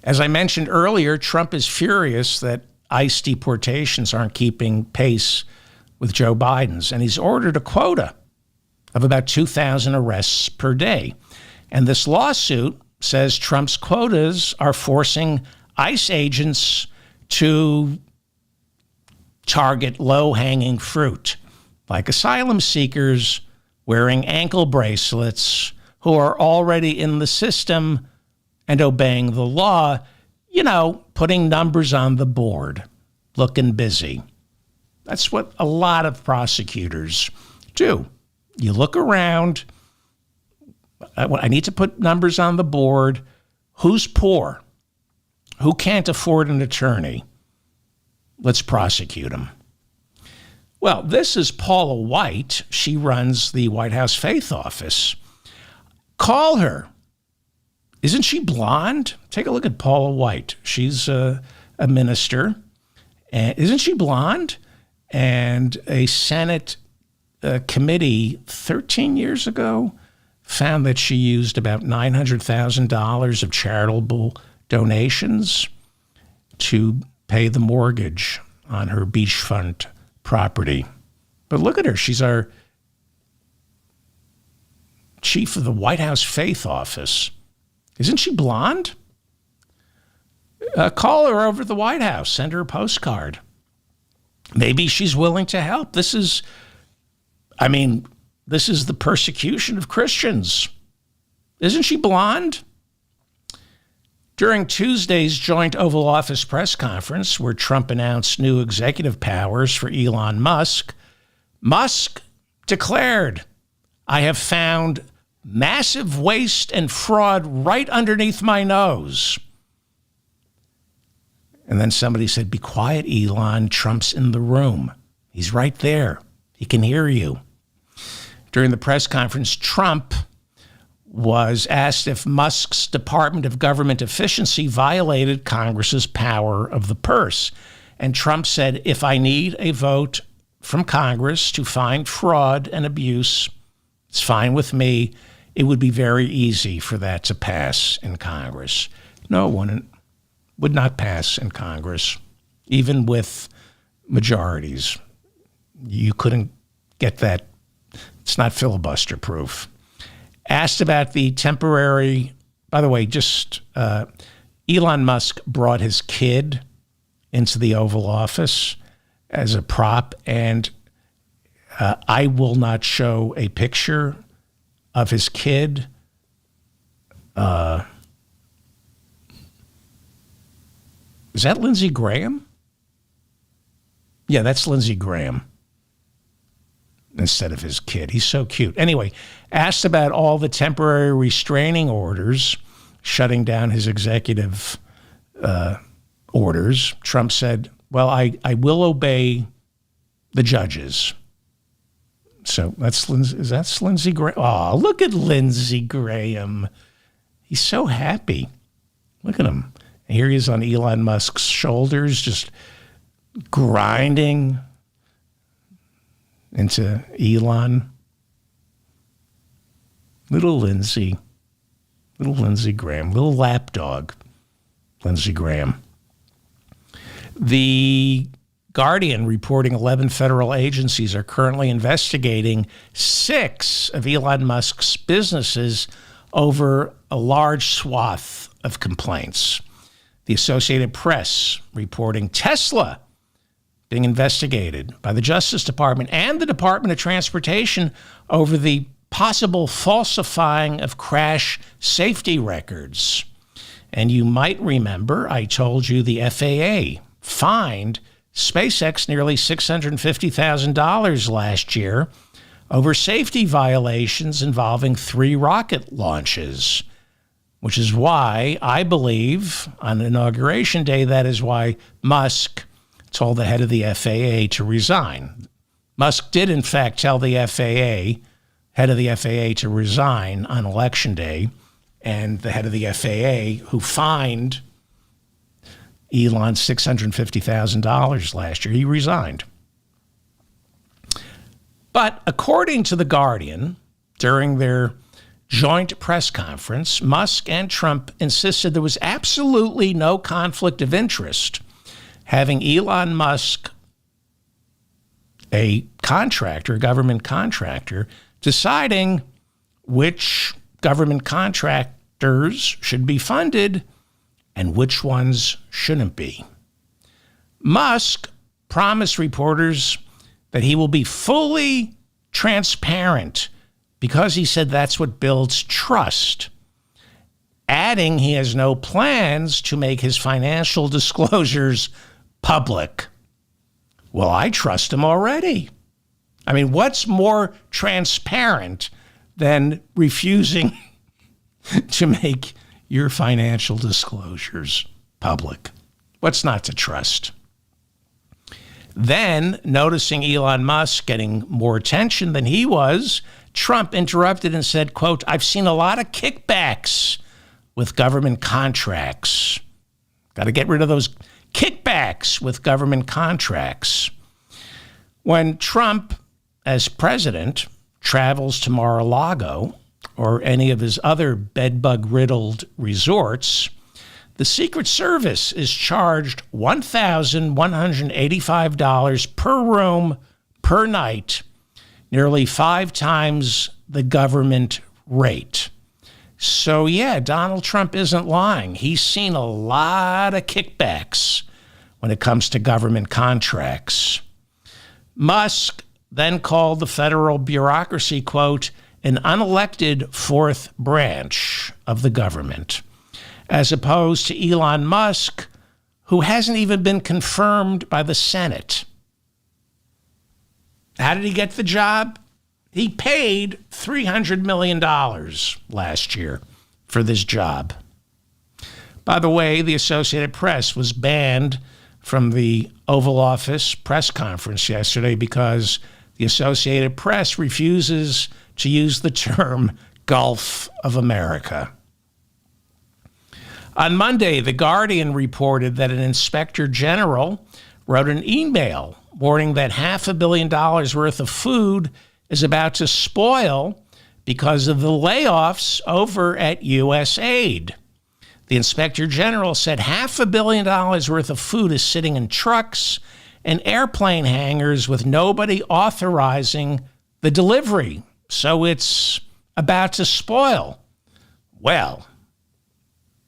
As I mentioned earlier, Trump is furious that ICE deportations aren't keeping pace with Joe Biden's, and he's ordered a quota of about 2,000 arrests per day. And this lawsuit says Trump's quotas are forcing ICE agents to target low-hanging fruit, like asylum seekers wearing ankle bracelets who are already in the system and obeying the law, you know, putting numbers on the board, looking busy. That's what a lot of prosecutors do. You look around. I need to put numbers on the board. Who's poor? Who can't afford an attorney? Let's prosecute him. Well, this is Paula White. She runs the White House Faith Office. Call her. Isn't she blonde? Take a look at Paula White. She's a minister. And isn't she blonde? And a Senate committee 13 years ago found that she used about $900,000 of charitable donations to pay the mortgage on her beachfront property. But look at her. She's our chief of the White House Faith Office. Isn't she blonde? Call her over at the White House. Send her a postcard. Maybe she's willing to help. This is the persecution of Christians. Isn't she blonde? During Tuesday's joint Oval Office press conference, where Trump announced new executive powers for Elon Musk, Musk declared, "I have found massive waste and fraud right underneath my nose." And then somebody said, "Be quiet, Elon. Trump's in the room. He's right there. He can hear you." During the press conference, Trump was asked if Musk's Department of Government Efficiency violated Congress's power of the purse. And Trump said, "If I need a vote from Congress to find fraud and abuse, it's fine with me. It would be very easy for that to pass in Congress." No, it wouldn't. Would not pass in Congress, even with majorities. You couldn't get that. It's not filibuster proof. Asked about the temporary, by the way, Elon Musk brought his kid into the Oval Office as a prop, and I will not show a picture of his kid. Is that Lindsey Graham? Yeah, that's Lindsey Graham instead of his kid. He's so cute. Anyway, asked about all the temporary restraining orders shutting down his executive orders, Trump said, "Well, I will obey the judges." So that's Lindsey Graham. Oh, look at Lindsey Graham. He's so happy. Look at him. Here he is on Elon Musk's shoulders, just grinding into Elon. Little Lindsey Graham, little lapdog, Lindsey Graham. The Guardian reporting 11 federal agencies are currently investigating 6 of Elon Musk's businesses over a large swath of complaints. The Associated Press reporting Tesla being investigated by the Justice Department and the Department of Transportation over the possible falsifying of crash safety records. And you might remember I told you the FAA fined SpaceX nearly $650,000 last year over safety violations involving 3 rocket launches, which is why I believe on Inauguration Day, that is why Musk told the head of the FAA to resign. Musk did, in fact, tell the head of the FAA to resign on Election Day, and the head of the FAA, who fined Elon $650,000 last year, he resigned. But according to The Guardian, during their joint press conference, Musk and Trump insisted there was absolutely no conflict of interest having Elon Musk, a government contractor, deciding which government contractors should be funded and which ones shouldn't be. Musk promised reporters that he will be fully transparent because he said that's what builds trust, adding he has no plans to make his financial disclosures public. Well, I trust him already. I mean, what's more transparent than refusing to make your financial disclosures public? What's not to trust? Then, noticing Elon Musk getting more attention than he was, Trump interrupted and said, quote, "I've seen a lot of kickbacks with government contracts. Got to get rid of those kickbacks with government contracts." When Trump, as president, travels to Mar-a-Lago or any of his other bedbug-riddled resorts, the Secret Service is charged $1,185 per room per night, nearly 5 times the government rate. So, yeah, Donald Trump isn't lying. He's seen a lot of kickbacks when it comes to government contracts. Musk then called the federal bureaucracy, quote, "an unelected fourth branch of the government," as opposed to Elon Musk, who hasn't even been confirmed by the Senate. How did he get the job? He paid $300 million last year for this job. By the way, the Associated Press was banned from the Oval Office press conference yesterday because the Associated Press refuses to use the term Gulf of America. On Monday, The Guardian reported that an inspector general wrote an email warning that $500 million worth of food is about to spoil because of the layoffs over at USAID. The inspector general said $500 million worth of food is sitting in trucks and airplane hangars with nobody authorizing the delivery. So it's about to spoil. Well,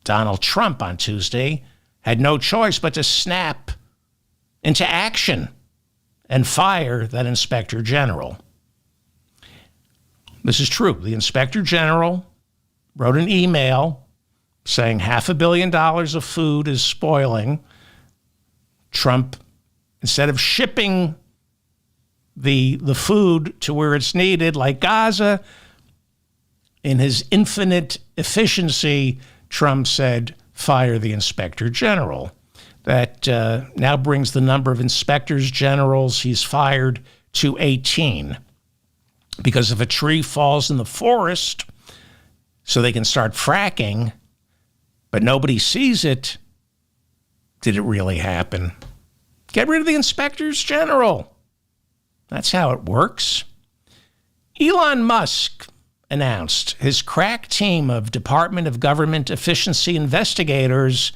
Donald Trump on Tuesday had no choice but to snap into action and fire that inspector general. This is true. The inspector general wrote an email saying $500 million of food is spoiling. Trump, instead of shipping the food to where it's needed, like Gaza, in his infinite efficiency, Trump said, fire the inspector general. That now brings the number of inspectors generals he's fired to 18. Because if a tree falls in the forest so they can start fracking, but nobody sees it, did it really happen? Get rid of the inspectors general. That's how it works. Elon Musk announced his crack team of Department of Government Efficiency investigators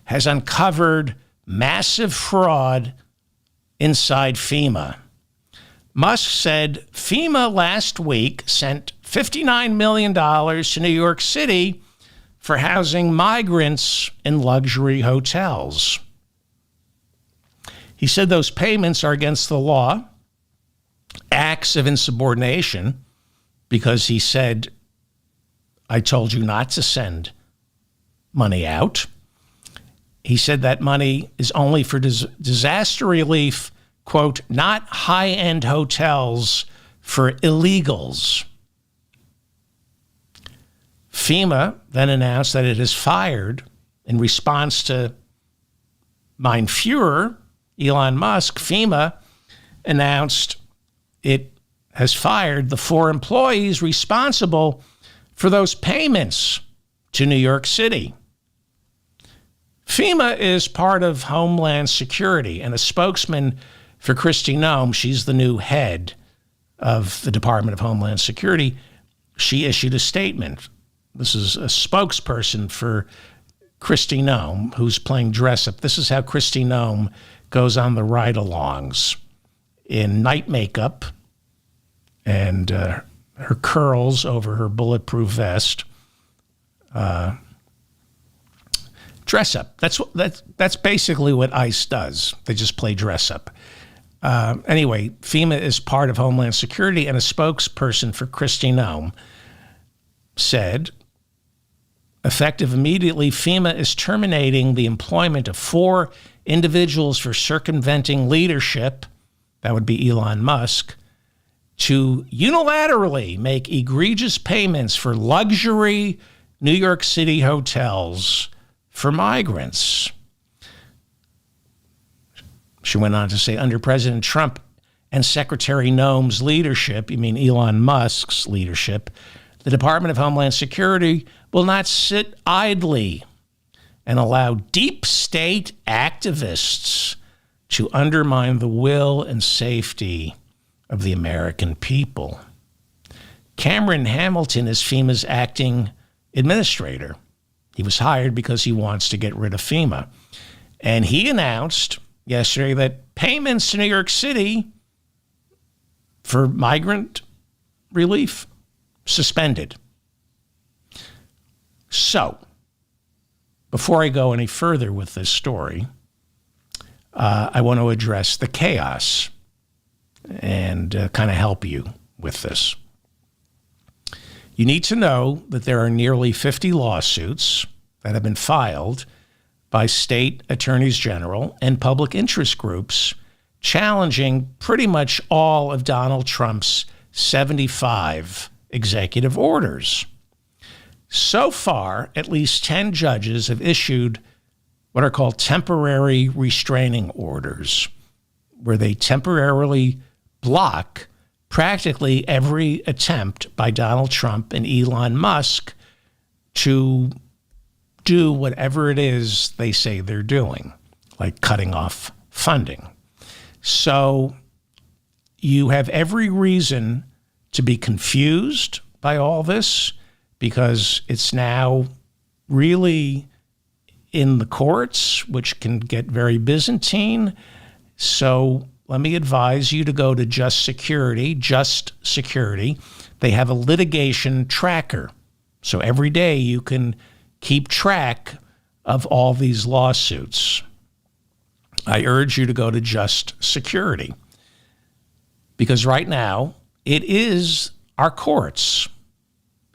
has uncovered massive fraud inside FEMA. Musk said FEMA last week sent $59 million to New York City for housing migrants in luxury hotels. He said those payments are against the law, acts of insubordination, because he said, I told you not to send money out. He said that money is only for disaster relief, quote, not high-end hotels for illegals. FEMA then announced that it has fired, in response to Mein Fuhrer, Elon Musk. FEMA announced it has fired the 4 employees responsible for those payments to New York City. FEMA is part of Homeland Security, and a spokesman for Kristi Noem, she's the new head of the Department of Homeland Security, she issued a statement. This is a spokesperson for Kristi Noem, who's playing dress-up. This is how Kristi Noem goes on the ride-alongs in night makeup and her curls over her bulletproof vest. Dress up. That's basically what ICE does. They just play dress up. Anyway, FEMA is part of Homeland Security, and a spokesperson for Kristi Noem said, effective immediately, FEMA is terminating the employment of 4 individuals for circumventing leadership, that would be Elon Musk, to unilaterally make egregious payments for luxury New York City hotels for migrants. She went on to say, under President Trump and Secretary Noem's leadership, you mean Elon Musk's leadership, the Department of Homeland Security will not sit idly and allow deep state activists to undermine the will and safety of the American people. Cameron Hamilton is FEMA's acting administrator. He was hired because he wants to get rid of FEMA. And he announced yesterday that payments to New York City for migrant relief suspended. So, before I go any further with this story, I want to address the chaos and kind of help you with this. You need to know that there are nearly 50 lawsuits that have been filed by state attorneys general and public interest groups challenging pretty much all of Donald Trump's 75 executive orders. So far, at least 10 judges have issued what are called temporary restraining orders, where they temporarily block practically every attempt by Donald Trump and Elon Musk to do whatever it is they say they're doing, like cutting off funding. So you have every reason to be confused by all this, because it's now really in the courts, which can get very Byzantine. So let me advise you to go to Just Security. They have a litigation tracker. So every day you can keep track of all these lawsuits. I urge you to go to Just Security, because right now it is our courts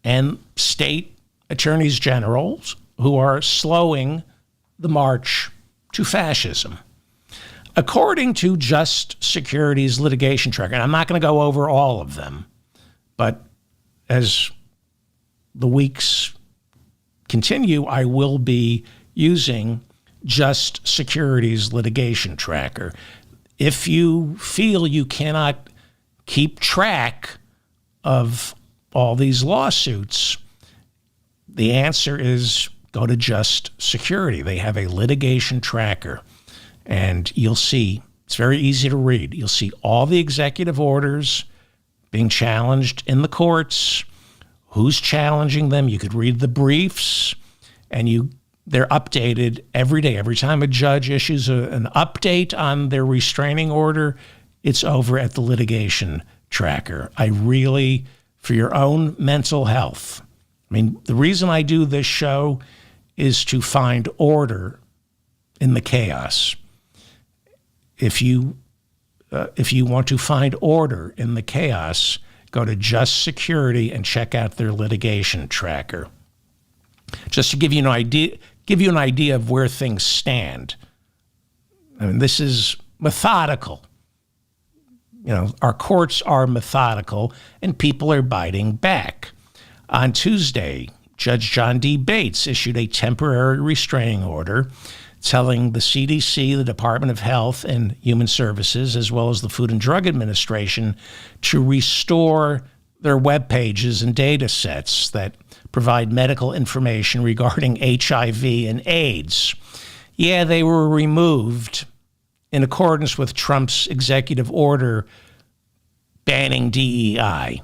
and state attorneys generals who are slowing the march to fascism. According to Just Security's litigation tracker, and I'm not going to go over all of them, but as the weeks continue, I will be using Just Security's litigation tracker. If you feel you cannot keep track of all these lawsuits, the answer is go to Just Security. They have a litigation tracker, and you'll see, it's very easy to read. You'll see all the executive orders being challenged in the courts, who's challenging them. You could read the briefs, and they're updated every day. Every time a judge issues an update on their restraining order, it's over at the litigation tracker. I really, for your own mental health, I mean, the reason I do this show is to find order in the chaos. If you want to find order in the chaos, go to Just Security and check out their litigation tracker. Just to give you an idea, give you an idea of where things stand. I mean, this is methodical. You know, our courts are methodical, and people are biting back. On Tuesday, Judge John D. Bates issued a temporary restraining order telling the CDC, the Department of Health and Human Services, as well as the Food and Drug Administration, to restore their web pages and data sets that provide medical information regarding HIV and AIDS. Yeah, they were removed in accordance with Trump's executive order banning DEI.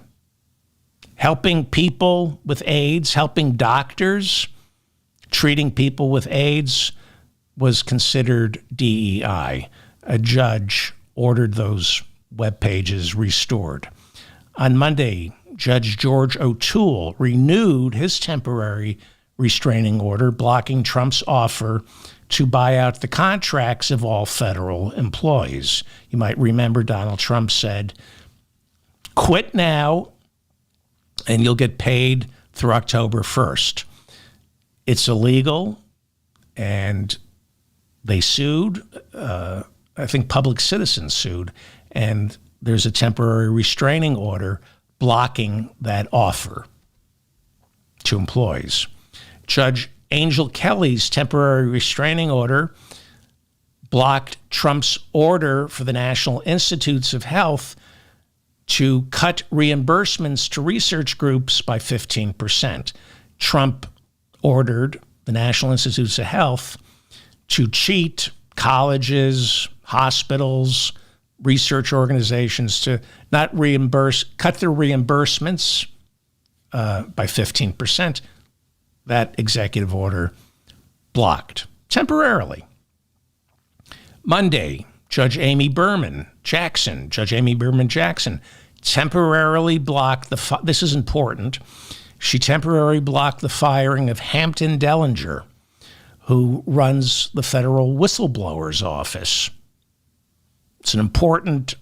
Helping people with AIDS, helping doctors treating people with AIDS was considered DEI. A judge ordered those web pages restored. On Monday, Judge George O'Toole renewed his temporary restraining order blocking Trump's offer to buy out the contracts of all federal employees. You might remember Donald Trump said, quit now and you'll get paid through October 1st. It's illegal, and they sued. I think Public Citizens sued, and there's a temporary restraining order blocking that offer to employees. Judge Angel Kelly's temporary restraining order blocked Trump's order for the National Institutes of Health to cut reimbursements to research groups by 15%. Trump ordered the National Institutes of Health to cheat colleges, hospitals, research organizations to not cut their reimbursements by 15%. That executive order blocked temporarily. Monday, Judge Amy Berman Jackson temporarily blocked this is important. She temporarily blocked the firing of Hampton Dellinger, who runs the federal whistleblowers office. It's an important,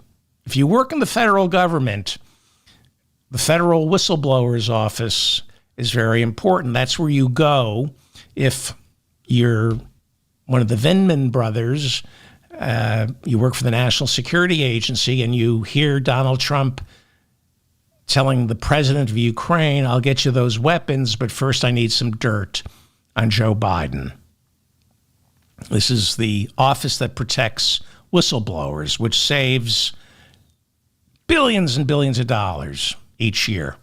if you work in the federal government, the federal whistleblowers office is very important. That's where you go if you're one of the Vindman brothers, you work for the National Security Agency, and you hear Donald Trump telling the president of Ukraine, I'll get you those weapons, but first I need some dirt on Joe Biden. This is the office that protects whistleblowers, which saves billions and billions of dollars each year.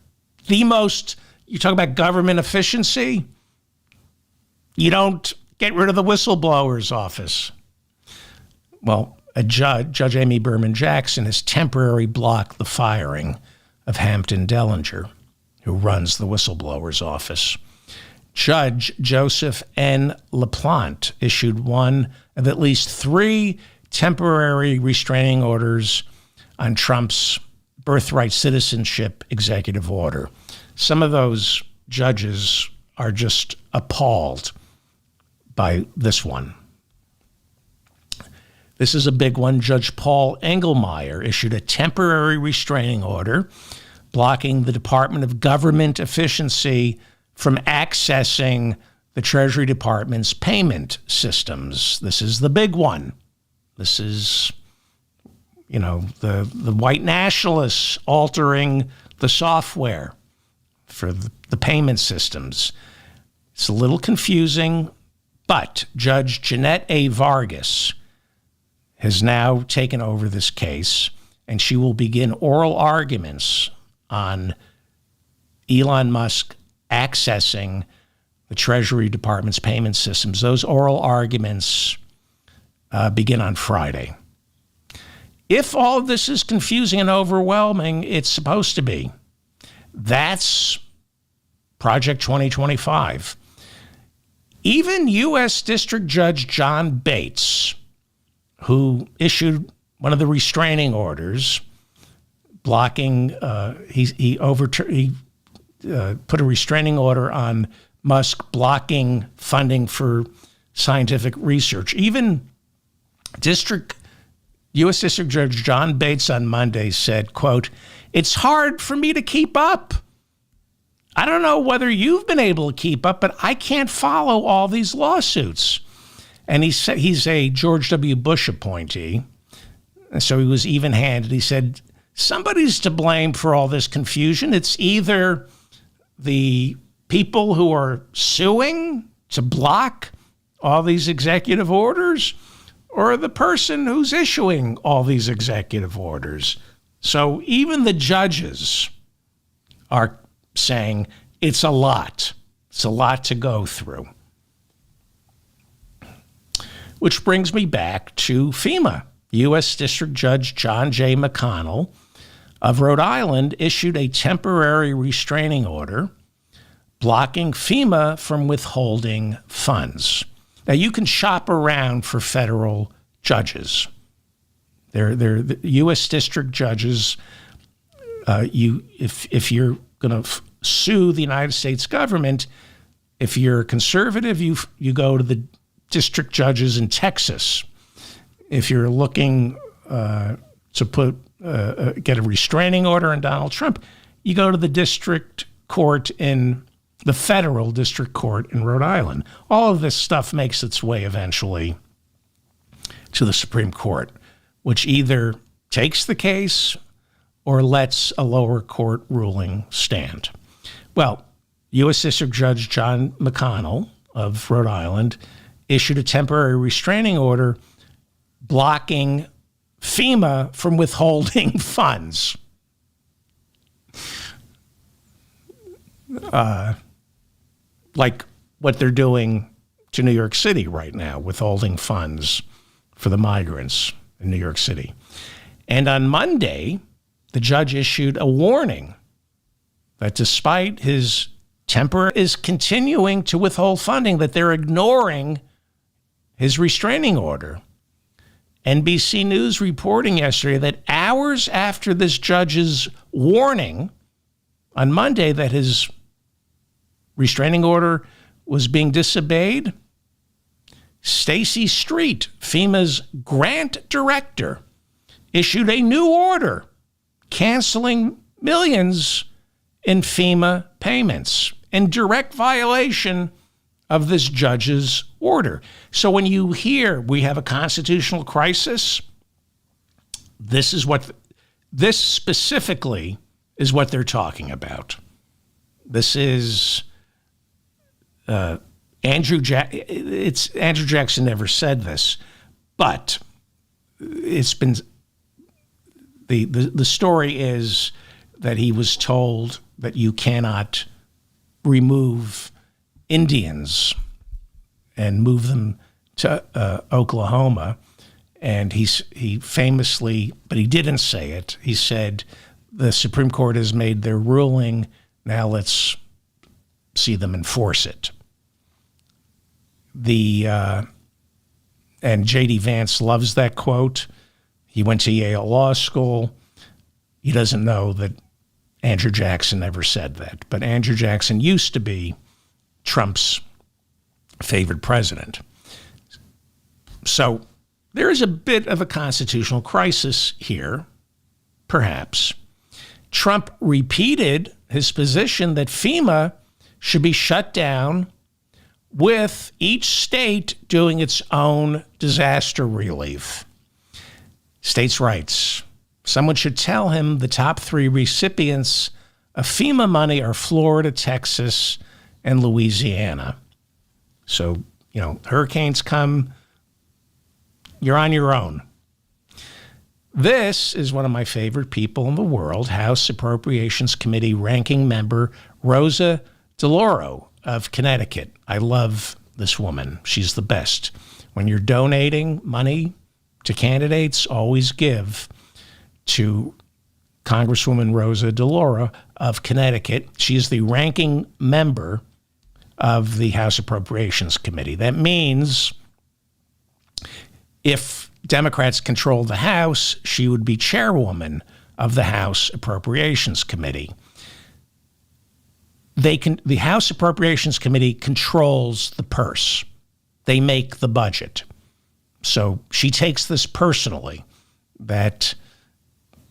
You talk about government efficiency, you don't get rid of the whistleblowers office. Well, Judge Amy Berman Jackson has temporarily blocked the firing of Hampton Dellinger, who runs the whistleblowers office. Judge Joseph N. LaPlante issued one of at least 3 temporary restraining orders on Trump's birthright citizenship executive order. Some of those judges are just appalled by this one. This is a big one. Judge Paul Engelmeyer issued a temporary restraining order blocking the Department of Government Efficiency from accessing the Treasury Department's payment systems. This is the big one. This is, the white nationalists altering the software for the payment systems. It's a little confusing, but Judge Jeanette A. Vargas has now taken over this case, and she will begin oral arguments on Elon Musk accessing the Treasury Department's payment systems. Those oral arguments begin on Friday. If all of this is confusing and overwhelming, it's supposed to be. That's Project 2025. Even U.S. District Judge John Bates, who issued one of the restraining orders blocking, he put a restraining order on Musk blocking funding for scientific research. Even U.S. District Judge John Bates on Monday said, quote, "It's hard for me to keep up. I don't know whether you've been able to keep up, but I can't follow all these lawsuits. And he said he's a George W. Bush appointee, and so he was even-handed. He said, somebody's to blame for all this confusion. It's either the people who are suing to block all these executive orders or the person who's issuing all these executive orders. So even the judges are saying it's a lot. It's a lot to go through. Which brings me back to FEMA. U.S. District Judge John J. McConnell of Rhode Island issued a temporary restraining order blocking FEMA from withholding funds. Now, you can shop around for federal judges. They're the U.S. District judges. If you're going to sue the United States government, if you're a conservative, you go to the district judges in Texas. If you're looking to get a restraining order on Donald Trump, you go to the district court in the federal district court in Rhode Island. All of this stuff makes its way eventually to the Supreme Court, which either takes the case or lets a lower court ruling stand. Well, U.S. District Judge John McConnell of Rhode Island issued a temporary restraining order blocking FEMA from withholding funds. Like what they're doing to New York City right now, withholding funds for the migrants in New York City. And on Monday, the judge issued a warning that despite his temper is continuing to withhold funding, that they're ignoring his restraining order. NBC News reporting yesterday that hours after this judge's warning on Monday that his restraining order was being disobeyed, Stacy Street, FEMA's grant director, issued a new order canceling millions in FEMA payments in direct violation of this judge's order. So when you hear we have a constitutional crisis, this specifically is what they're talking about. This is Andrew Jackson never said this, but it's been the story is that he was told that you cannot remove Indians and move them to Oklahoma. And he famously, but he didn't say it, he said, the Supreme Court has made their ruling, now let's see them enforce it. And J.D. Vance loves that quote. He went to Yale Law School. He doesn't know that Andrew Jackson never said that. But Andrew Jackson used to be Trump's favorite president. So there is a bit of a constitutional crisis here, perhaps. Trump repeated his position that FEMA should be shut down with each state doing its own disaster relief. States' rights. Someone should tell him the top 3 recipients of FEMA money are Florida, Texas, and Louisiana. So, hurricanes come, you're on your own. This is one of my favorite people in the world, House Appropriations Committee ranking member Rosa DeLauro of Connecticut. I love this woman. She's the best. When you're donating money to candidates, always give to Congresswoman Rosa DeLauro of Connecticut. She's the ranking member of the House Appropriations Committee. That means if Democrats control the House, she would be chairwoman of the House Appropriations Committee. The House Appropriations Committee controls the purse. They make the budget. So she takes this personally, that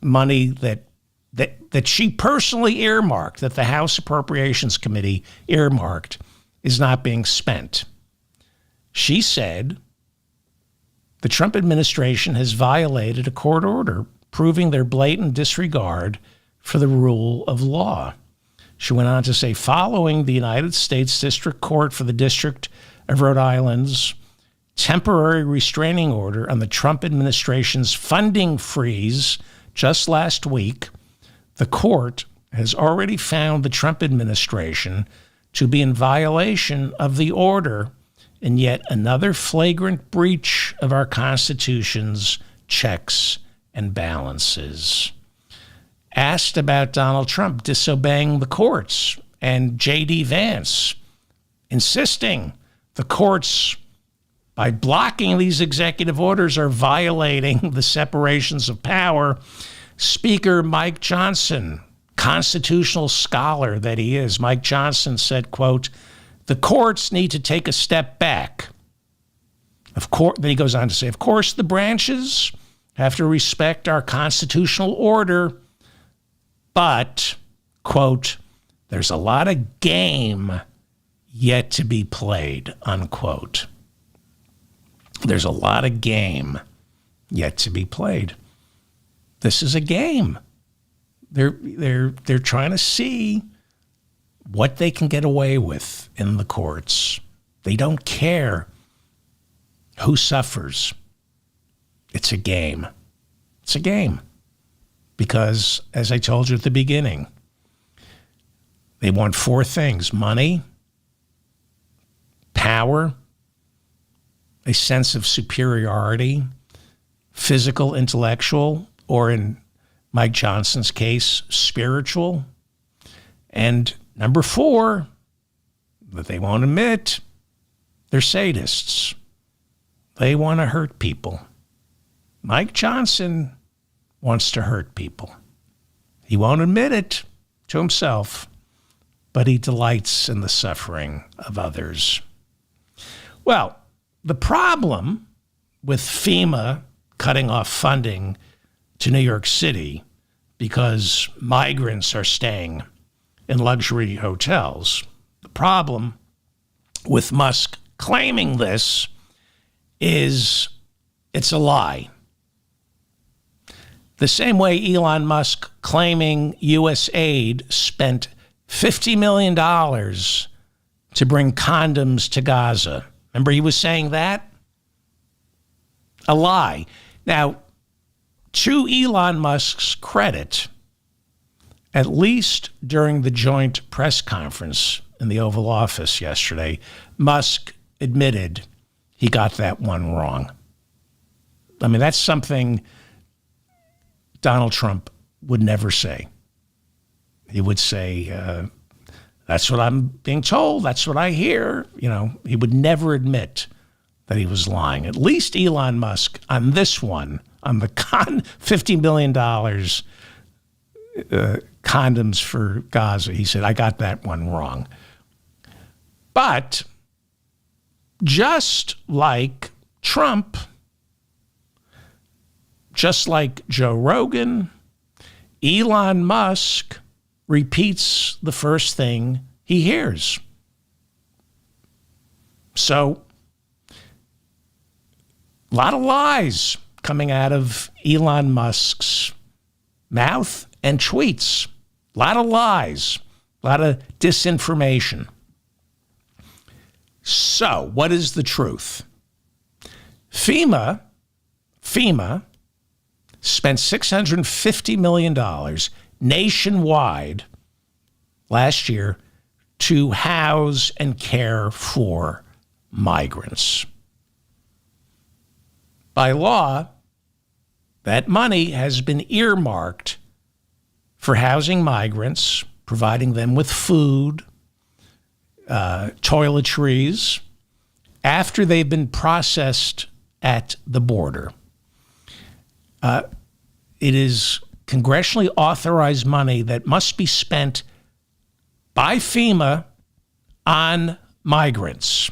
money that that she personally earmarked, that the House Appropriations Committee earmarked, is not being spent. She said the Trump administration has violated a court order proving their blatant disregard for the rule of law. She went on to say, following the United States District Court for the District of Rhode Island's temporary restraining order on the Trump administration's funding freeze just last week, the court has already found the Trump administration to be in violation of the order in yet another flagrant breach of our Constitution's checks and balances. Asked about Donald Trump disobeying the courts and J.D. Vance insisting the courts, by blocking these executive orders, are violating the separations of power, Speaker Mike Johnson, constitutional scholar that he is, Mike Johnson said, quote, the courts need to take a step back. Of course, then he goes on to say, of course, the branches have to respect our constitutional order, but, quote, there's a lot of game yet to be played, unquote. There's a lot of game yet to be played. This is a game. They're trying to see what they can get away with in the courts. They don't care who suffers. It's a game. It's a game. Because, as I told you at the beginning, they want four things: money, power, a sense of superiority, physical, intellectual, or in Mike Johnson's case, spiritual. And number four, that they won't admit, they're sadists. They want to hurt people. Mike Johnson wants to hurt people. He won't admit it to himself, but he delights in the suffering of others. Well, the problem with FEMA cutting off funding to New York City because migrants are staying in luxury hotels, the problem with Musk claiming this is it's a lie. The same way Elon Musk claiming U.S. aid spent $50 million to bring condoms to Gaza. Remember he was saying that? A lie. Now, to Elon Musk's credit, at least during the joint press conference in the Oval Office yesterday, Musk admitted he got that one wrong. I mean, that's something Donald Trump would never say. He would say, that's what I'm being told. That's what I hear. You know, he would never admit that he was lying. At least Elon Musk on this one, on the $50 million condoms for Gaza, he said, I got that one wrong. But just like Trump, just like Joe Rogan, Elon Musk repeats the first thing he hears. So, a lot of lies coming out of Elon Musk's mouth and tweets. A lot of lies, a lot of disinformation. So, what is the truth? FEMA spent $650 million nationwide last year to house and care for migrants. By law, that money has been earmarked for housing migrants, providing them with food, toiletries, after they've been processed at the border. It is congressionally authorized money that must be spent by FEMA on migrants,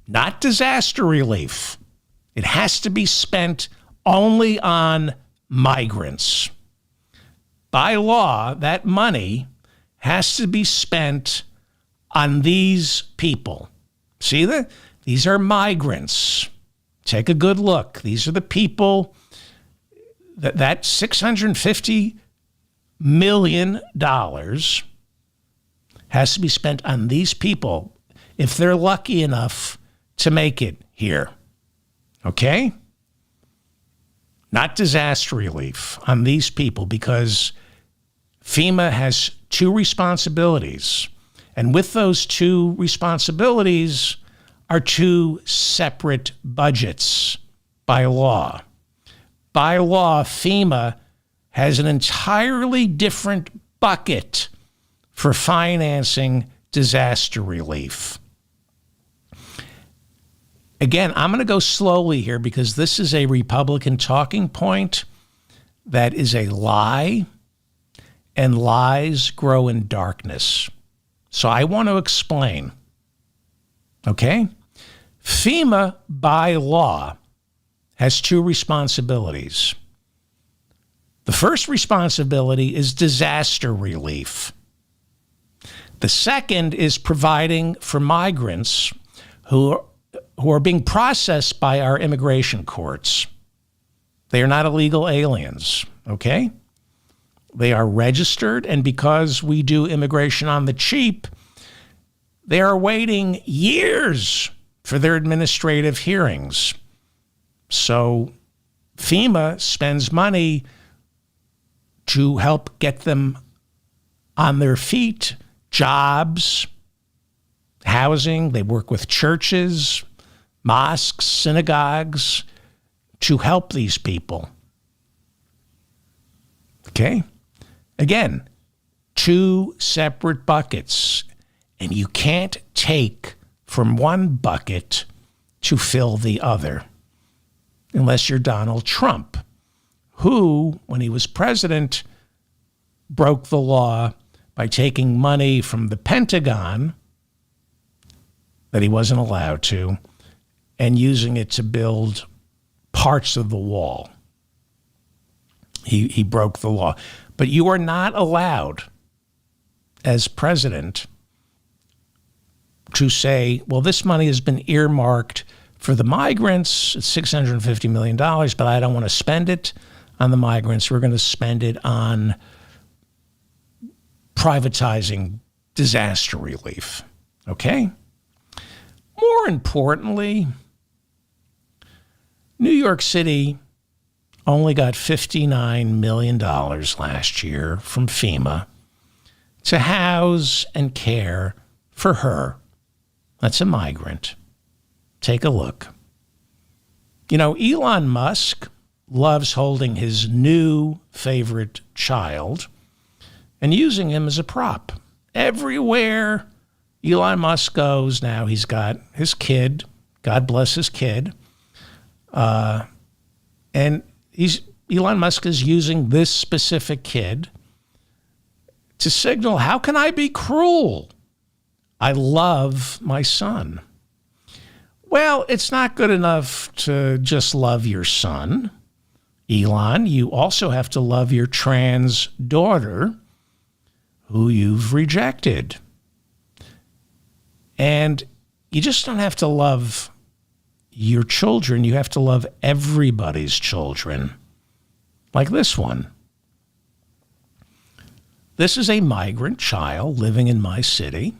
not disaster relief. It has to be spent only on migrants by law, that money has to be spent on these people. See that? These are migrants. Take a good look. These are the people that $650 million has to be spent on these people if they're lucky enough to make it here. Okay? Not disaster relief on these people, because FEMA has two responsibilities. And with those two responsibilities are two separate budgets by law. By law, FEMA has an entirely different bucket for financing disaster relief. Again, I'm going to go slowly here because this is a Republican talking point that is a lie, and lies grow in darkness. So I want to explain. Okay? FEMA, by law, has two responsibilities. The first responsibility is disaster relief. The second is providing for migrants who are being processed by our immigration courts. They are not illegal aliens, okay? They are registered, and because we do immigration on the cheap, they are waiting years for their administrative hearings. So FEMA spends money to help get them on their feet, jobs, housing. They work with churches, mosques, synagogues to help these people. Okay? Again, two separate buckets, and you can't take from one bucket to fill the other unless you're Donald Trump, who, when he was president, broke the law by taking money from the Pentagon that he wasn't allowed to and using it to build parts of the wall. He broke the law. But you are not allowed, as president, to say, well, this money has been earmarked for the migrants. It's $650 million, but I don't want to spend it on the migrants. We're going to spend it on privatizing disaster relief. Okay? More importantly, New York City only got $59 million last year from FEMA to house and care for her. That's a migrant. Take a look. You know, Elon Musk loves holding his new favorite child and using him as a prop. Everywhere Elon Musk goes now, he's got his kid. God bless his kid. And Elon Musk is using this specific kid to signal, how can I be cruel? I love my son. Well, it's not good enough to just love your son, Elon. You also have to love your trans daughter, who you've rejected. And you just don't have to love your children. You have to love everybody's children, like this one. This is a migrant child living in my city.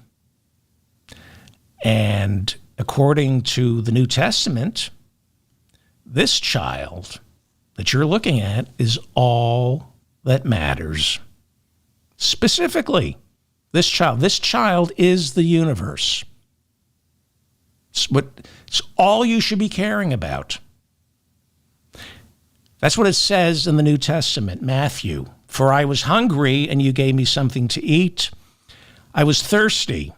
And according to the New Testament, this child that you're looking at is all that matters. Specifically, this child is the universe. It's all you should be caring about. That's what it says in the New Testament, Matthew. For I was hungry, and you gave me something to eat. I was thirsty,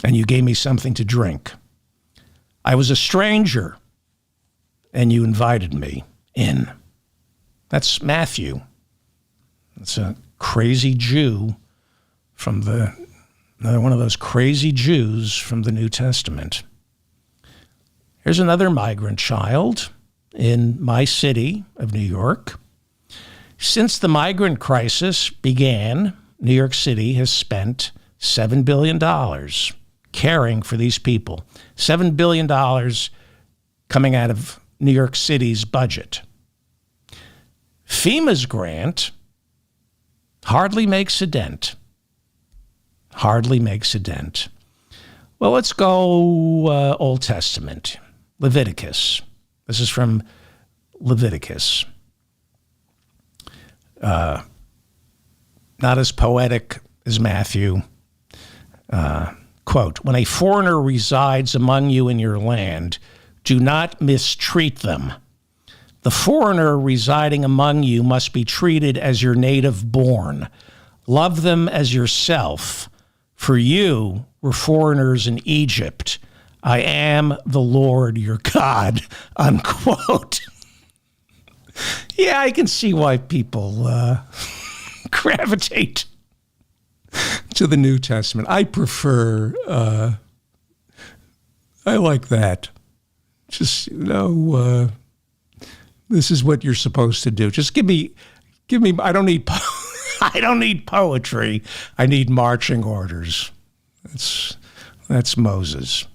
and you gave me something to drink. I was a stranger, and you invited me in. That's Matthew. It's a crazy Jew from another one of those crazy Jews from the New Testament. Here's another migrant child in my city of New York. Since the migrant crisis began, New York City has spent $7 billion caring for these people. $7 billion coming out of New York City's budget. FEMA's grant hardly makes a dent. Hardly makes a dent. Well, let's go Old Testament. Leviticus. This is from Leviticus. Not as poetic as Matthew. Quote, when a foreigner resides among you in your land, do not mistreat them. The foreigner residing among you must be treated as your native born. Love them as yourself, for you were foreigners in Egypt. I am the Lord your God, unquote. Yeah, I can see why people gravitate to the New Testament. I prefer, I like that. Just, this is what you're supposed to do. Just give me, I don't need poetry. I need marching orders. That's Moses.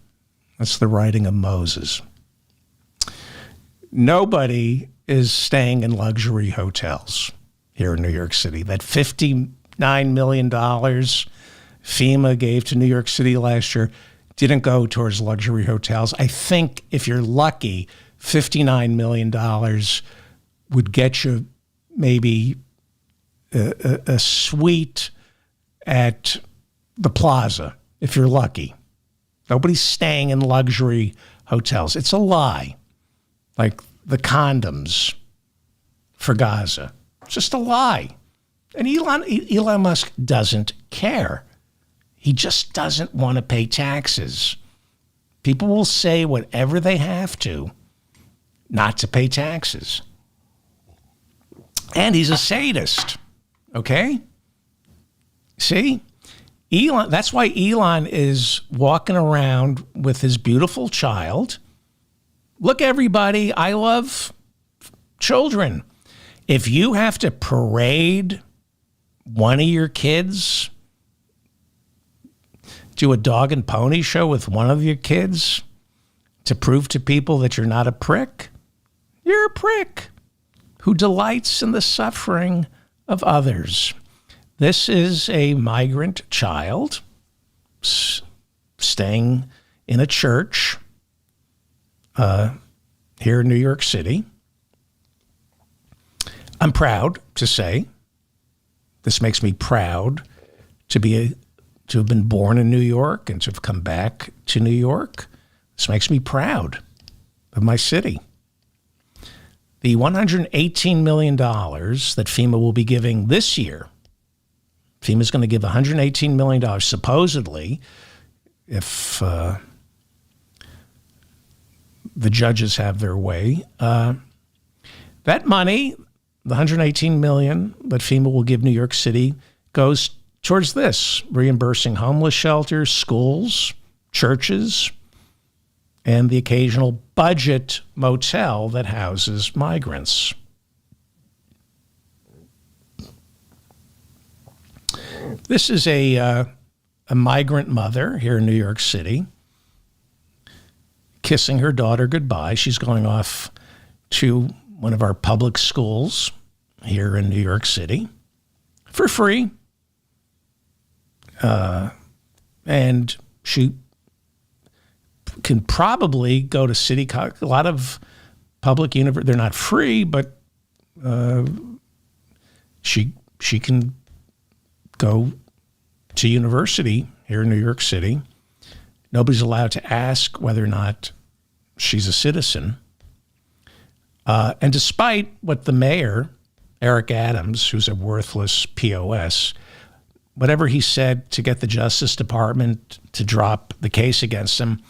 That's the writing of Moses. Nobody is staying in luxury hotels here in New York City. That $59 million FEMA gave to New York City last year didn't go towards luxury hotels. I think if you're lucky, $59 million would get you maybe a suite at the Plaza, if you're lucky. Nobody's staying in luxury hotels. It's a lie. Like the condoms for Gaza. It's just a lie. And Elon Musk doesn't care. He just doesn't want to pay taxes. People will say whatever they have to not to pay taxes. And he's a sadist. Okay? See? Elon, that's why Elon is walking around with his beautiful child. Look, everybody, I love children. If you have to parade one of your kids, do a dog and pony show with one of your kids to prove to people that you're not a prick, you're a prick who delights in the suffering of others. This is a migrant child staying in a church here in New York City. I'm proud to say, this makes me proud to have been born in New York and to have come back to New York. This makes me proud of my city. The $118 million that FEMA will be giving this year, FEMA's going to give $118 million, supposedly, if the judges have their way. That money, the $118 million that FEMA will give New York City, goes towards this, reimbursing homeless shelters, schools, churches, and the occasional budget motel that houses migrants. This is a migrant mother here in New York City kissing her daughter goodbye. She's going off to one of our public schools here in New York City for free. And she can probably go to a lot of public universities. They're not free, but she can go to university here in New York City. Nobody's allowed to ask whether or not she's a citizen. And despite what the mayor, Eric Adams, who's a worthless POS, whatever he said to get the Justice Department to drop the case against him,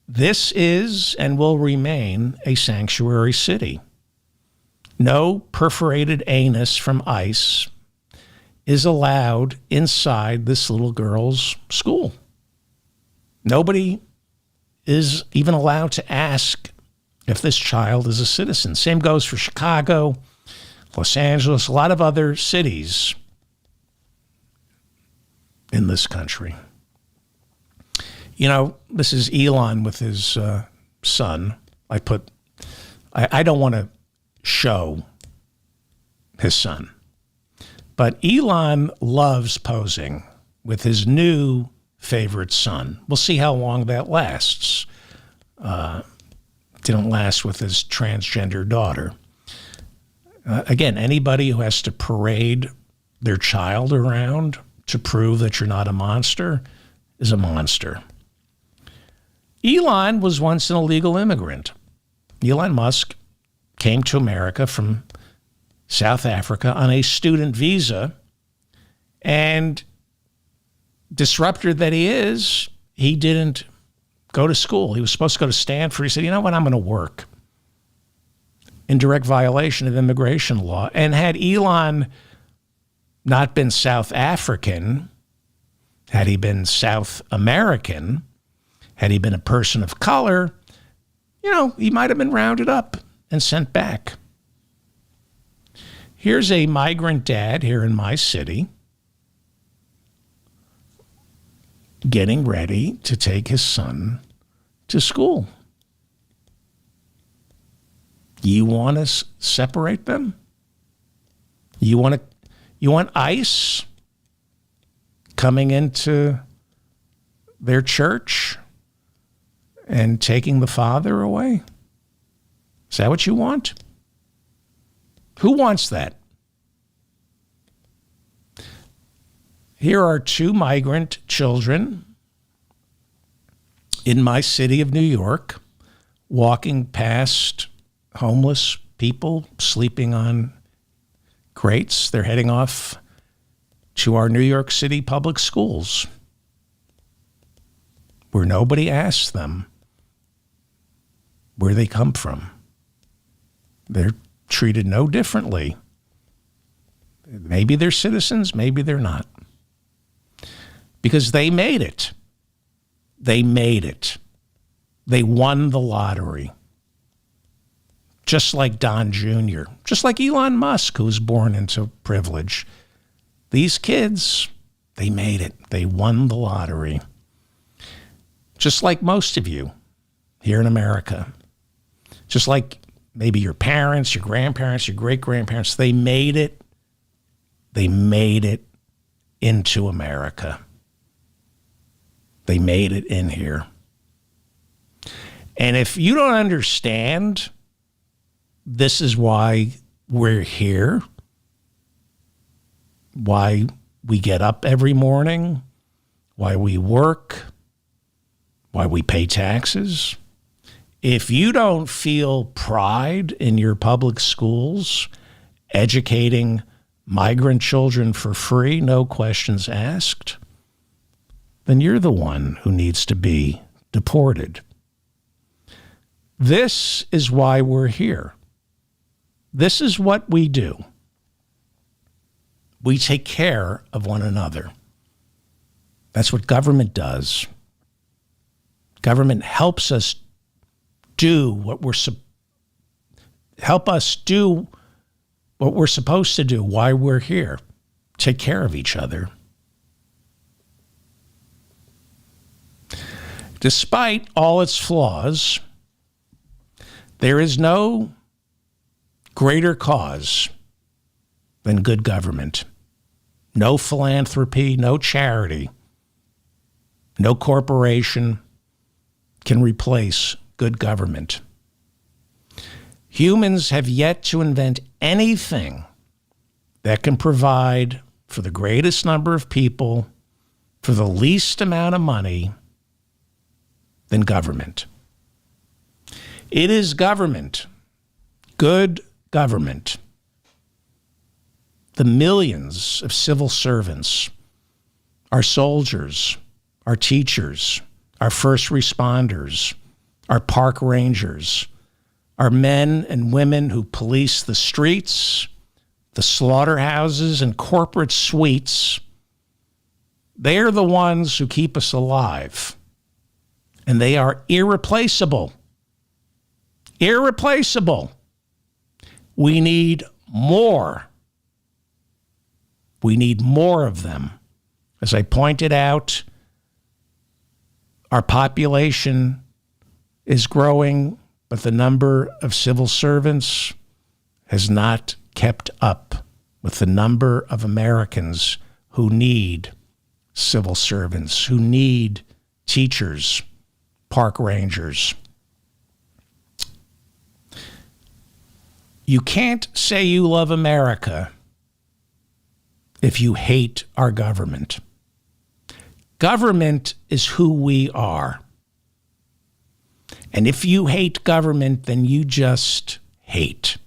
this is and will remain a sanctuary city. No perforated anus from ICE is allowed inside this little girl's school. Nobody is even allowed to ask if this child is a citizen. Same goes for Chicago, Los Angeles, a lot of other cities in this country. You know, this is Elon with his son. I don't want to show his son, but Elon loves posing with his new favorite son. We'll see how long that lasts. Didn't last with his transgender daughter. Again, anybody who has to parade their child around to prove that you're not a monster is a monster. Elon was once an illegal immigrant. Elon Musk came to America from South Africa on a student visa, and disruptor that he is, he didn't go to school. He was supposed to go to Stanford. He said, you know what, I'm going to work, in direct violation of immigration law. And had Elon not been South African, had he been South American, had he been a person of color, you know, he might have been rounded up and sent back. Here's a migrant dad here in my city getting ready to take his son to school. You want to separate them? You want ICE coming into their church and taking the father away? Is that what you want? Who wants that? Here are two migrant children in my city of New York walking past homeless people sleeping on crates. They're heading off to our New York City public schools, where nobody asks them where they come from. They're treated no differently. Maybe they're citizens, maybe they're not. Because they made it. They made it. They won the lottery. Just like Don Jr., just like Elon Musk, who was born into privilege. These kids, they made it. They won the lottery. Just like most of you here in America. Just like maybe your parents, your grandparents, your great-grandparents, they made it. They made it into America. They made it in here. And if you don't understand, this is why we're here, why we get up every morning, why we work, why we pay taxes. If you don't feel pride in your public schools, educating migrant children for free, no questions asked, then you're the one who needs to be deported. This is why we're here. This is what we do. We take care of one another. That's what government does. Government helps us do what we're supposed to do, why we're here. Take care of each other. Despite all its flaws, there is no greater cause than good government. No philanthropy, no charity, no corporation can replace good government. Humans have yet to invent anything that can provide for the greatest number of people for the least amount of money than government. It is government, good government, the millions of civil servants, our soldiers, our teachers, our first responders, our park rangers, our men and women who police the streets, the slaughterhouses, and corporate suites. They are the ones who keep us alive, and they are irreplaceable. Irreplaceable. We need more. We need more of them. As I pointed out, our population is growing, but the number of civil servants has not kept up with the number of Americans who need civil servants, who need teachers, park rangers. You can't say you love America if you hate our government. Government is who we are. And if you hate government, then you just hate.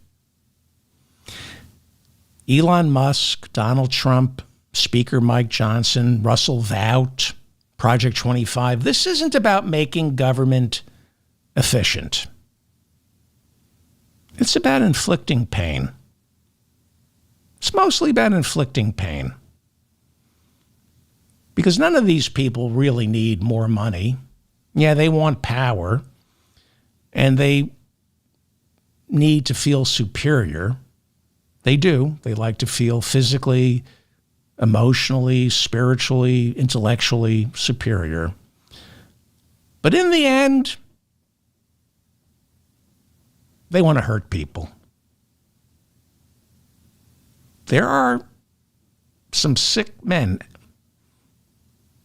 Elon Musk, Donald Trump, Speaker Mike Johnson, Russell Vought, Project 25. This isn't about making government efficient. It's about inflicting pain. It's mostly about inflicting pain. Because none of these people really need more money. Yeah, they want power. And they need to feel superior. They do. They like to feel physically, emotionally, spiritually, intellectually superior. But in the end, they want to hurt people. There are some sick men,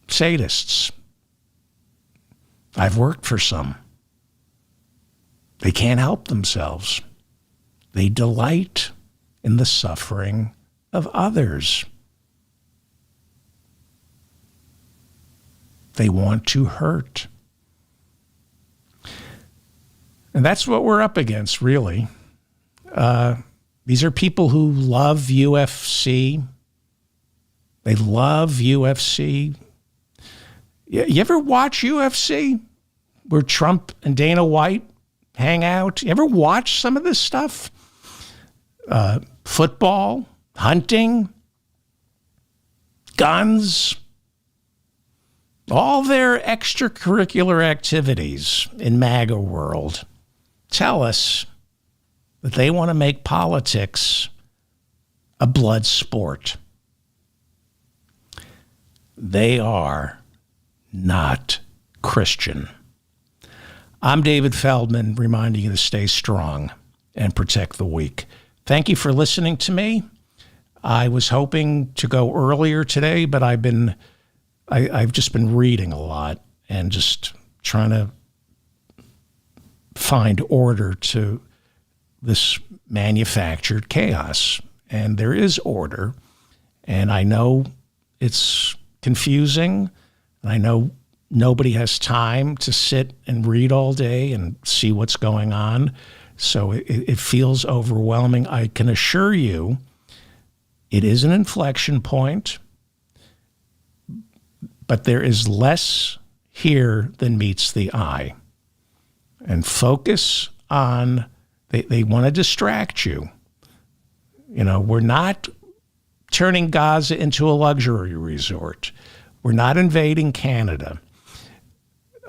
sadists. I've worked for some. They can't help themselves. They delight in the suffering of others. They want to hurt. And that's what we're up against, really. These are people who love UFC. They love UFC. You ever watch UFC? Where Trump and Dana White hang out? You ever watch some of this stuff? Football, hunting, guns, all their extracurricular activities in MAGA world tell us that they want to make politics a blood sport. They are not Christian. I'm David Feldman, reminding you to stay strong and protect the weak. Thank you for listening to me. I was hoping to go earlier today, but I've just been reading a lot and just trying to find order to this manufactured chaos. And there is order. And I know it's confusing. And I know nobody has time to sit and read all day and see what's going on. So it feels overwhelming. I can assure you it is an inflection point, but there is less here than meets the eye. And focus on, they want to distract you. You know, we're not turning Gaza into a luxury resort. We're not invading Canada.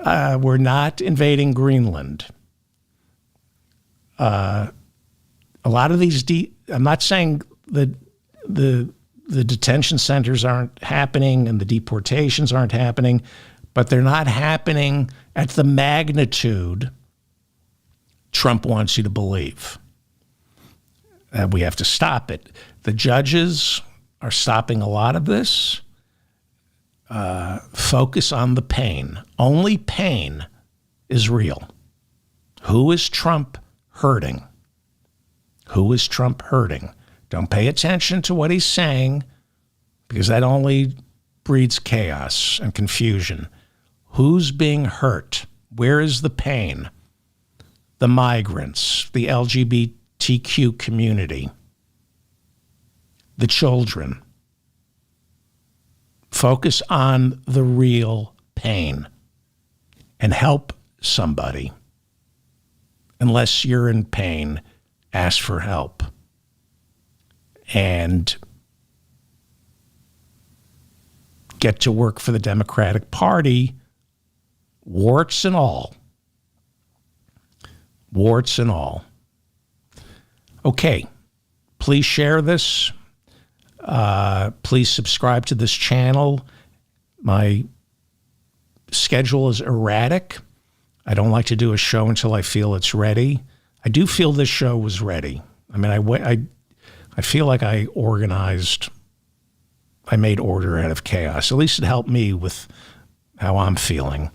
We're not invading Greenland. A lot of these, I'm not saying that the detention centers aren't happening and the deportations aren't happening, but they're not happening at the magnitude Trump wants you to believe. We have to stop it. The judges are stopping a lot of this. Focus on the pain. Only pain is real. Who is Trump hurting? Who is Trump hurting? Don't pay attention to what he's saying, because that only breeds chaos and confusion. Who's being hurt? Where is the pain? The migrants, the LGBTQ community, the children. Focus on the real pain and help somebody. Unless you're in pain, ask for help. And get to work for the Democratic Party, warts and all. warts and all. Okay, please share this. Please subscribe to this channel. My schedule is erratic. I don't like to do a show until I feel it's ready. I do feel this show was ready. I mean, I feel like I made order out of chaos. At least it helped me with how I'm feeling.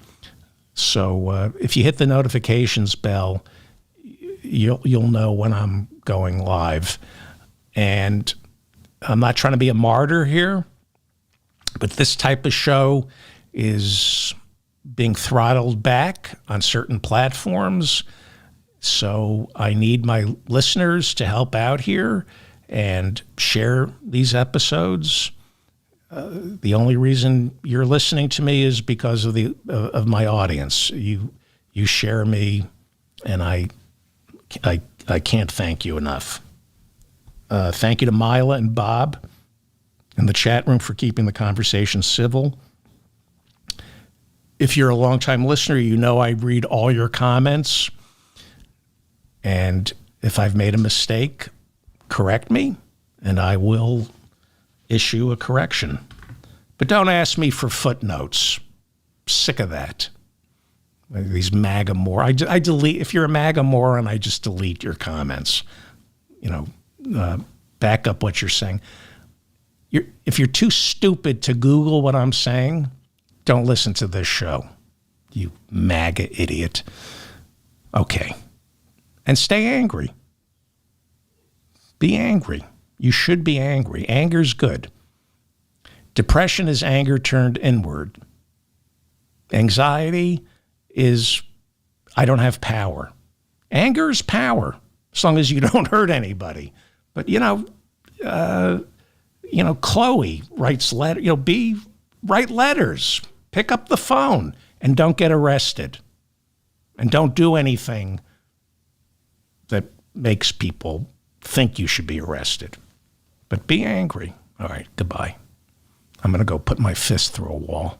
So if you hit the notifications bell, you'll know when I'm going live. And I'm not trying to be a martyr here, but this type of show is being throttled back on certain platforms. So I need my listeners to help out here and share these episodes. The only reason you're listening to me is because of my audience. You share me, and I can't thank you enough. Thank you to Mila and Bob in the chat room for keeping the conversation civil. If you're a longtime listener, you know I read all your comments. And if I've made a mistake, correct me, and I will issue a correction. But don't ask me for footnotes. Sick of that. These MAGA morons. I delete. If you're a MAGA moron, I just delete your comments. Back up what you're saying. If you're too stupid to Google what I'm saying, don't listen to this show, you MAGA idiot. Okay. And stay angry. Be angry. You should be angry. Anger's good. Depression is anger turned inward. Anxiety is, I don't have power. Anger is power, as long as you don't hurt anybody. But, Chloe writes write letters, pick up the phone, and don't get arrested. And don't do anything that makes people think you should be arrested. But be angry. All right, goodbye. I'm going to go put my fist through a wall.